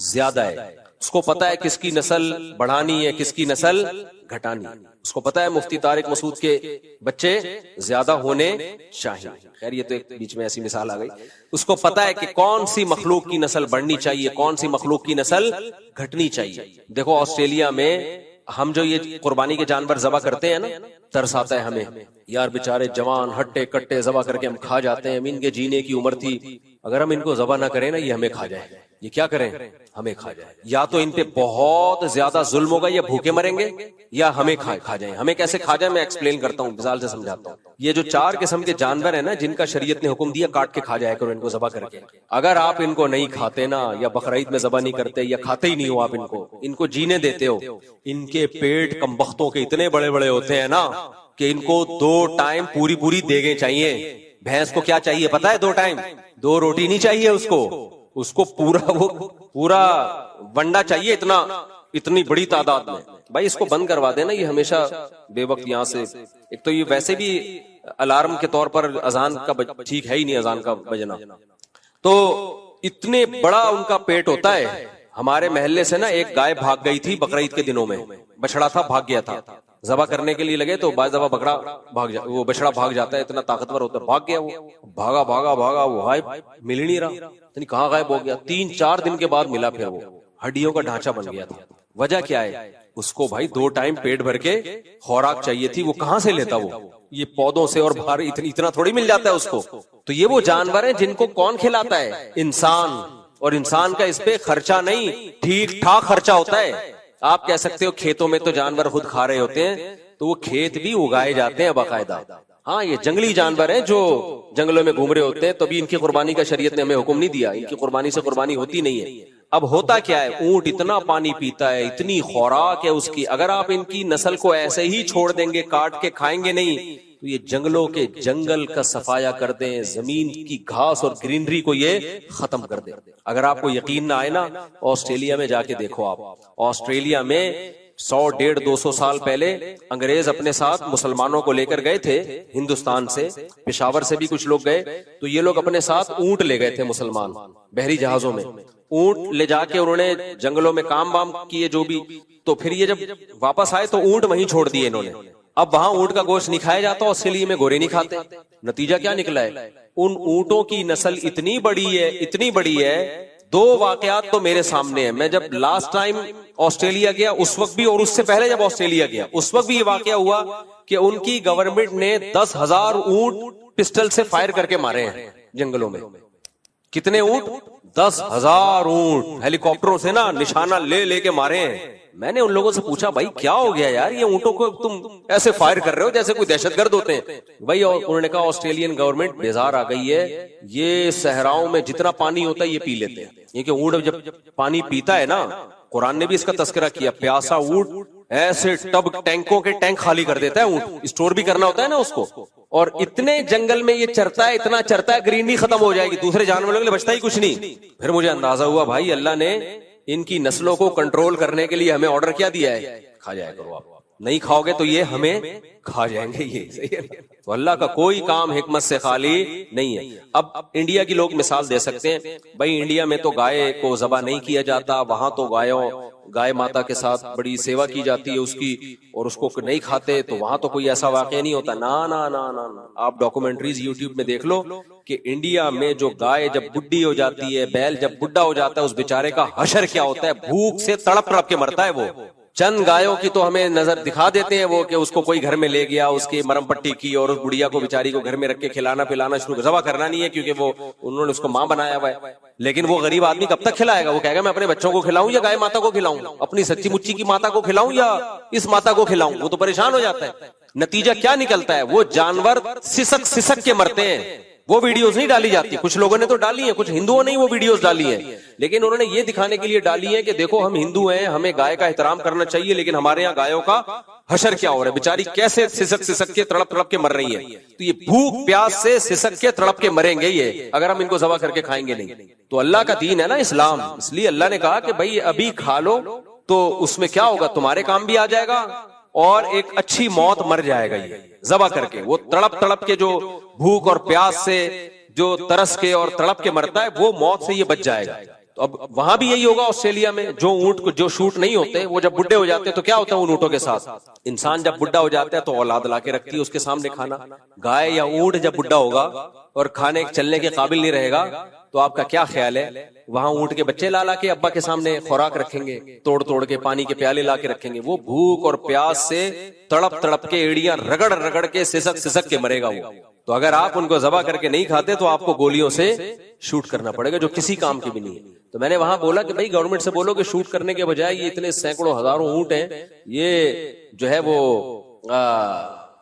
[SPEAKER 1] زیادہ ہے، اس کو پتا ہے کس کی نسل بڑھانی ہے کس کی نسل گھٹانی، اس کو پتا ہے مفتی طارق مسعود کے بچے زیادہ ہونے چاہیے، خیر یہ تو ایک بیچ میں ایسی مثال آ گئی، اس کو پتا ہے کہ کون سی مخلوق کی نسل بڑھنی چاہیے کون سی مخلوق کی نسل گھٹنی چاہیے۔ دیکھو آسٹریلیا میں ہم جو یہ قربانی کے جانور ذبح کرتے ہیں نا، ترس آتا ہے ہمیں، یار بیچارے جوان ہٹے کٹے ذبح کر کے ہم کھا جاتے ہیں، ان کے جینے کی عمر تھی، اگر ہم ان کو ذبح نہ کریں نا یہ ہمیں کھا جائے، یہ کیا کریں ہمیں کھا جائے، یا تو ان پہ بہت زیادہ ظلم ہوگا یا بھوکے مریں گے یا ہمیں کھا جائیں۔ ہمیں کیسے کھا جائیں میں ایکسپلین کرتا ہوں، مثال سے سمجھاتا ہوں۔ یہ جو چار قسم کے جانور ہیں نا جن کا شریعت نے حکم دیا کاٹ کے کھا جائے کرو ان کو ذبح کر کے، اگر آپ ان کو نہیں کھاتے نا یا بقرعید میں ذبح نہیں کرتے یا کھاتے ہی نہیں ہو آپ ان کو جینے دیتے ہو، ان کے پیٹ کمبختوں کے اتنے بڑے بڑے ہوتے ہیں نا کہ ان کو 2 ٹائم پوری دیگیں چاہیے۔ بھینس کو کیا چاہیے پتا ہے؟ 2 ٹائم، 2 روٹی نہیں چاہیے اس کو پورا ونڈا چاہیے، اتنی بڑی تعداد میں۔ بھائی اس کو بند کروا دینا، یہ ہمیشہ بے وقت یہاں سے، ایک تو یہ ویسے بھی الارم کے طور پر اذان کا ٹھیک ہے ہی نہیں اذان کا بجنا، تو اتنے بڑا ان کا پیٹ ہوتا ہے۔ ہمارے محلے سے نا ایک گائے بھاگ گئی تھی بقرعید کے دنوں میں، بچڑا تھا بھاگ گیا تھا، ذبح کرنے کے لیے لگے تو بعض دفعہ وہ بچڑا بھاگ جاتا ہے، اتنا طاقتور ہوتا ہے، بھاگ گیا، وہ بھاگا وہ غائب، مل ہی نہیں رہا، کہاں غائب ہو گیا۔ 3-4 دن کے بعد ملا، پھر وہ ہڈیوں کا ڈھانچہ بن گیا تھا۔ وجہ کیا ہے؟ اس کو بھائی 2 ٹائم پیٹ بھر کے خوراک چاہیے تھی، وہ کہاں سے لیتا؟ وہ یہ پودوں سے، اور باہر اتنا تھوڑی مل جاتا ہے اس کو۔ تو یہ وہ جانور ہیں جن کو کون کھلاتا ہے؟ انسان، اور انسان کا اس پہ خرچہ نہیں، ٹھیک ٹھاک خرچہ ہوتا ہے۔ آپ کہہ سکتے ہو کھیتوں میں تو جانور خود کھا رہے ہوتے ہیں، تو وہ کھیت بھی اگائے جاتے ہیں باقاعدہ۔ ہاں یہ جنگلی جانور ہیں جو جنگلوں میں گھوم رہے ہوتے ہیں، تو بھی ان کی قربانی کا شریعت نے ہمیں حکم نہیں دیا، ان کی قربانی سے قربانی ہوتی نہیں ہے۔ اب ہوتا کیا ہے؟ اونٹ اتنا پانی پیتا ہے، اتنی خوراک ہے اس کی، اگر آپ ان کی نسل کو ایسے ہی چھوڑ دیں گے، کاٹ کے کھائیں گے نہیں، تو یہ جنگلوں کے جنگل کا صفایا کر دیں، زمین کی گھاس اور گرینری کو یہ ختم کر دیں۔ اگر آپ کو یقین نہ آئے نا، آسٹریلیا میں جا کے دیکھو آپ، آسٹریلیا میں 100-150-200 سال پہلے انگریز اپنے ساتھ مسلمانوں کو لے کر گئے تھے ہندوستان سے، پشاور سے بھی کچھ لوگ گئے، تو یہ لوگ اپنے ساتھ اونٹ لے گئے تھے مسلمان، بحری جہازوں میں اونٹ لے جا کے انہوں نے جنگلوں میں کام وام کیے جو بھی، تو پھر یہ جب واپس آئے تو اونٹ وہیں چھوڑ دیے انہوں نے۔ اب وہاں اونٹ کا گوشت نہیں کھایا جاتا، آسٹریلیا میں گورے نہیں کھاتے۔ نتیجہ کیا نکلا ہے؟ ان اونٹوں کی نسل اتنی بڑی ہے، 2 واقعات تو میرے سامنے ہیں۔ میں جب لاسٹ ٹائم آسٹریلیا گیا اس وقت بھی، اور اس سے پہلے جب آسٹریلیا گیا اس وقت بھی یہ واقعہ ہوا کہ ان کی گورنمنٹ نے 10,000 اونٹ پسٹل سے فائر کر کے مارے ہیں جنگلوں میں۔ کتنے اونٹ؟ 10,000 اونٹ ہیلی کاپٹروں سے نا نشانہ لے کے مارے ہیں۔ میں نے ان لوگوں سے پوچھا بھائی کیا ہو گیا یار، یہ اونٹوں کو تم ایسے فائر کر رہے ہو جیسے کوئی دہشت گرد ہوتے ہیں؟ بھائی انہوں نے کہا آسٹریلین گورنمنٹ بیزار آ گئی ہے، یہ صحراؤں میں جتنا پانی ہوتا ہے یہ پی لیتے ہیں۔ یہ کہ اونٹ جب پانی پیتا ہے نا، قرآن نے بھی اس کا تذکرہ کیا، پیاسا اونٹ ایسے ٹینکوں کے ٹینک خالی کر دیتا ہے، اونٹ اسٹور بھی کرنا ہوتا ہے نا اس کو، اور اتنے جنگل میں یہ چرتا ہے، اتنا چرتا ہے گرینری ختم ہو جائے گی، دوسرے جانوروں کے لیے بچتا ہی کچھ نہیں۔ پھر مجھے اندازہ ہوا بھائی اللہ نے ان کی نسلوں کو کنٹرول کرنے کے لیے ہمیں آرڈر کیا دیا ہے، کھا جایا کرو آپ۔ نہیں کھاؤ گے تو یہ ہمیں کھا جائیں گے. یہ صحیح ہے. تو اللہ کا کوئی کام حکمت سے خالی نہیں ہے. اب انڈیا کی لوگ مثال دے سکتے ہیں, بھائی انڈیا میں تو گائے کو ذبح نہیں کیا جاتا, وہاں تو گائے ماتا کے ساتھ بڑی سیوا کی جاتی ہے اس کی, اور اس کو نہیں کھاتے, تو وہاں تو کوئی ایسا واقعہ نہیں ہوتا. نا نا نا نا, آپ ڈاکومنٹریز یوٹیوب میں دیکھ لو کہ انڈیا میں جو گائے جب بڈھی ہو جاتی ہے, بیل جب بڈھا ہو جاتا ہے, اس بیچارے کا حشر کیا ہوتا ہے, بھوک سے تڑپ تڑپ کے مرتا ہے. وہ چند گایوں کی تو ہمیں نظر دکھا دیتے ہیں وہ کہ اس کو کوئی گھر میں لے گیا, اس کی مرم پٹی کی, اور اس بڑھیا کو بیچاری کو گھر میں رکھ کے کھلانا پلانا شروع. ذبح کرنا نہیں ہے کیونکہ وہ انہوں نے اس کو ماں بنایا ہوا ہے, لیکن وہ غریب آدمی کب تک کھلائے گا؟ وہ کہے گا میں اپنے بچوں کو کھلاؤں یا گائے ماتا کو کھلاؤں, اپنی سچی مچی کی ماتا کو کھلاؤں یا اس ماتا کو کھلاؤں؟ وہ تو پریشان ہو جاتا ہے. نتیجہ کیا نکلتا ہے؟ وہ جانور سسک سسک کے مرتے ہیں. وہ ویڈیوز نہیں ڈالی جاتی, کچھ لوگوں نے تو ڈالی ہیں, کچھ ہندوؤں نے ہی وہ ویڈیوز ڈالی ہیں, لیکن انہوں نے یہ دکھانے کے لیے ڈالی ہے کہ دیکھو ہم ہندو ہیں, ہمیں گائے کا احترام کرنا چاہیے, لیکن ہمارے یہاں گایوں کا حشر کیا ہو رہا ہے, بیچاری کیسے سسک سسک کے تڑپ تڑپ کے مر رہی ہے. تو یہ بھوک پیاس سے سسک کے تڑپ کے مریں گے یہ, اگر ہم ان کو ذبح کر کے کھائیں گے نہیں. تو اللہ کا دین ہے نا اسلام, اس لیے اللہ نے کہا کہ بھائی ابھی کھا لو, تو اس میں کیا ہوگا, تمہارے کام بھی آ جائے گا اور ایک اچھی موت مر جائے گا یہ ذبح کر کے. وہ تڑپ تڑپ کے جو بھوک اور پیاس سے جو ترس کے اور تڑپ کے مرتا ہے, وہ موت سے یہ بچ جائے گا. تو اب وہاں بھی یہی ہوگا آسٹریلیا میں, جو اونٹ کو جو شوٹ نہیں ہوتے وہ جب بڈھے ہو جاتے ہیں تو کیا ہوتا ہے ان اونٹوں کے ساتھ, انسان جب بڈھا ہو جاتا ہے تو اولاد لا کے رکھتی ہے اس کے سامنے کھانا. گائے یا اونٹ جب بڈھا ہوگا اور کھانے چلنے کے قابل نہیں رہے گا, تو آپ کا کیا خیال ہے, وہاں اونٹ کے بچے لا لا کے ابا کے سامنے خوراک رکھیں گے, توڑ توڑ کے پانی کے پیالے لا کے رکھیں گے. وہ بھوک اور پیاس سے تڑپ تڑپ کے ایڑیاں رگڑ رگڑ کے سسک سسک کے مرے گا وہ. تو اگر آپ ان کو ذبح کر کے نہیں کھاتے تو آپ کو گولیوں سے شوٹ کرنا پڑے گا, جو کسی کام کی بھی نہیں ہے. تو میں نے وہاں بولا کہ بھائی گورنمنٹ سے بولو کہ شوٹ کرنے کے بجائے یہ اتنے سینکڑوں ہزاروں اونٹ ہیں, یہ جو ہے وہ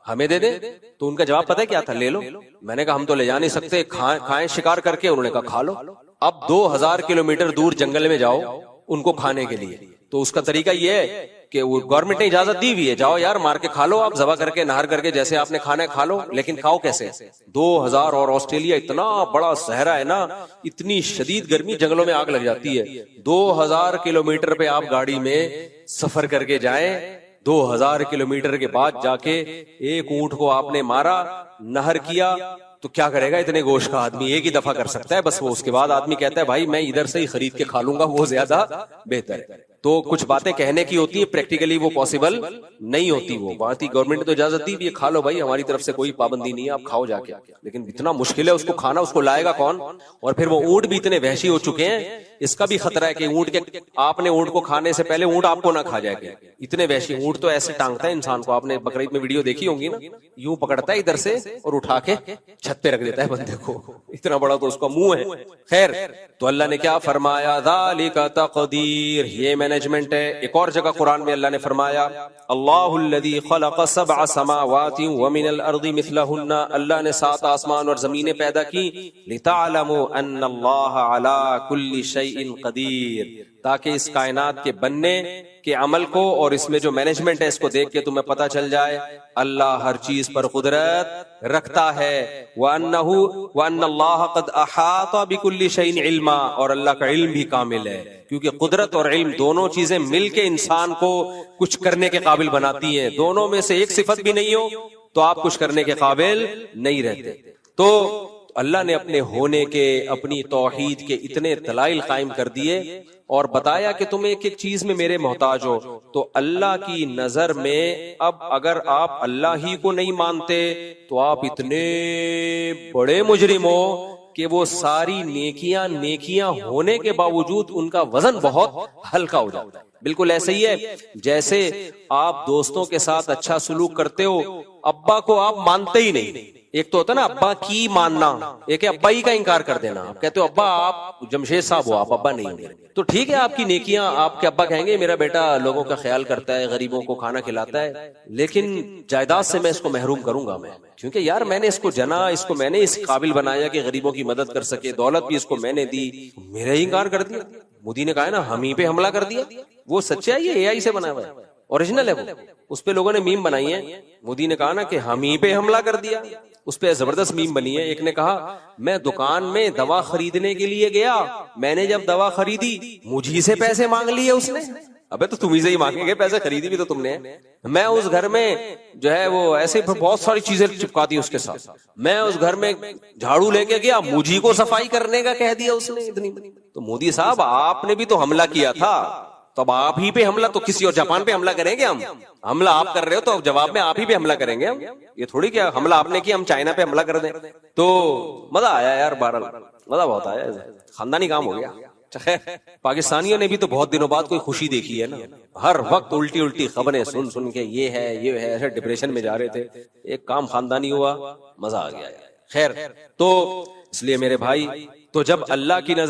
[SPEAKER 1] ہمیں دے دیں. تو ان کا جواب پتہ ہے کیا تھا, لے لو. میں نے کہا ہم تو لے جا نہیں سکتے, کھائیں شکار کر کے. انہوں نے کہا کھا لو. اب 2000 کلومیٹر دور جنگل میں جاؤ ان کو کھانے کے لیے, تو اس کا طریقہ یہ ہے کہ وہ گورنمنٹ نے اجازت دی ہوئی ہے, جاؤ یار مار کے کھا لو, آپ ذبح کر کے نہار کر کے جیسے آپ نے کھانا ہے کھا لو, لیکن کھاؤ کیسے؟ 2000 اور آسٹریلیا اتنا بڑا صحرا ہے نا, اتنی شدید گرمی, جنگلوں میں آگ لگ جاتی ہے. 2000 کلومیٹر پہ آپ گاڑی میں سفر کر کے جائیں, 2000 کلومیٹر کے بعد جا کے ایک اونٹ کو آپ نے مارا, نہر کیا, تو کیا کرے گا اتنے گوشت کا آدمی؟ ایک ہی دفعہ کر سکتا ہے بس. وہ اس کے بعد آدمی کہتا ہے بھائی میں ادھر سے ہی خرید کے کھا لوں گا, وہ زیادہ بہتر ہے. تو کچھ باتیں کہنے کی ہوتی ہے, پریکٹیکلی وہ پاسبل نہیں ہوتی. وہ بات ہی گورنمنٹ نے تو اجازت دی بھی ہے, کھا لو بھائی, ہماری طرف سے کوئی پابندی نہیں ہے, آپ کھاؤ جا کے. لیکن اتنا مشکل ہے اس کو کھانا, اس کو لائے گا کون؟ اور پھر وہ اونٹ بھی اتنے وحشی ہو چکے ہیں, اس کا بھی خطرہ ہے کہ اونٹ کے آپ نے اونٹ کو کھانے سے پہلے اونٹ آپ کو نہ کھا جائے گا. اتنے وحشی اونٹ تو ایسے ٹانگتا ہے انسان کو, آپ نے بقرعید میں ویڈیو دیکھی ہوگی نا, یوں پکڑتا ہے ادھر سے اور اٹھا کے چھت پہ رکھ دیتا ہے بندے کو, اتنا بڑا تو اس کا منہ ہے. خیر, تو اللہ نے کیا فرمایا, ذالک تقدیر, یہ مینجمنٹ ہے. ایک اور جگہ قرآن میں اللہ نے فرمایا, اللہ الذی خلق 7 سماوات ومن الارض مثلہن, اللہ نے 7 آسمان اور زمینیں پیدا کی, لتعلموا ان اللہ علی کل شیء قدیر, تاکہ اس کائنات کے بننے کے عمل کو اور اس میں جو مینجمنٹ ہے اس کو دیکھ کے تمہیں پتا چل جائے اللہ ہر چیز پر قدرت رکھتا ہے. وَأَنَّ اللَّهَ قَدْ أَحَاطَ بِكُلِّ شَيْءٍ عِلْمًا, اور اللہ کا علم بھی کامل ہے, کیونکہ قدرت اور علم دونوں چیزیں مل کے انسان کو کچھ کرنے کے قابل بناتی ہیں. دونوں میں سے ایک صفت بھی نہیں ہو تو آپ کچھ کرنے کے قابل نہیں رہتے. تو اللہ نے اپنے ہونے کے, اپنی توحید کے اتنے دلائل قائم کر دیے اور بتایا کہ تم ایک ایک چیز میں میرے محتاج ہو. تو اللہ کی نظر میں اب اگر آپ اللہ ہی کو نہیں مانتے تو آپ اتنے بڑے مجرم ہو کہ وہ ساری نیکیاں ہونے کے باوجود ان کا وزن بہت ہلکا ہو جاتا ہے. بالکل ایسے ہی ہے جیسے آپ دوستوں کے ساتھ اچھا سلوک کرتے ہو, ابا کو آپ مانتے ہی نہیں. ایک تو ہوتا نا ابا کی ماننا, ایک ہے ابا ہی کا انکار کر دینا. آپ کہتے ہو ابا آپ جمشید صاحب ہو, آپ ابا نہیں ہو, تو ٹھیک ہے آپ کی نیکیاں, آپ کے ابا کہیں گے میرا بیٹا لوگوں کا خیال کرتا ہے, غریبوں کو کھانا کھلاتا ہے, لیکن جائیداد سے میں اس کو محروم کروں گا میں, کیونکہ یار میں نے اس کو جنا, اس کو میں نے اس قابل بنایا کہ غریبوں کی مدد کر سکے, دولت بھی اس کو میں نے دی, میرا ہی انکار کر دیا. مودی نے کہا ہے نا ہم ہی پہ حملہ کر دیا. وہ سچا ہے, یہ اے آئی سے بنا ہوا ہے, اوریجنل ہے وہ, اس پہ لوگوں نے میم بنائی ہے. مودی نے کہا نا کہ ہم ہی پہ حملہ کر دیا, اس پہ زبردست میم بنی ہے. ایک نے کہا میں دکان میں دوا خریدنے کے لیے گیا, میں نے جب دوا خریدی مجھی سے پیسے مانگ لیے اس نے. ابے تو تم ہی سے ہی مانگیں گے پیسے, خریدی بھی تو تم نے. میں اس گھر میں جو ہے وہ ایسے بہت ساری چیزیں چپکا دی اس کے ساتھ. میں اس گھر میں جھاڑو لے کے گیا, مجھے کو صفائی کرنے کا کہہ دیا اس نے اتنی. تو مودی صاحب آپ نے بھی تو حملہ کیا تھا, تو اب آپ ہی پہ حملہ, تو کسی اور جاپان پہ حملہ کریں گے ہم؟ حملہ آپ کر رہے ہو تو جواب میں آپ ہی پہ حملہ کریں گے ہم. یہ تھوڑی کیا حملہ آپ نے کیا ہم چائنا پہ حملہ کر دیں. تو مزہ آیا یار, بہرحال مزہ بہت آیا, خاندانی کام ہو گیا. پاکستانیوں نے بھی تو بہت دنوں بعد کوئی خوشی دیکھی ہے نا. ہر وقت الٹی الٹی خبریں سن سن کے یہ ہے ایسے ڈپریشن میں جا رہے تھے. ایک کام خاندانی ہوا, مزہ آ گیا. خیر, تو اس لیے میرے بھائی, تو جب اللہ کی نظر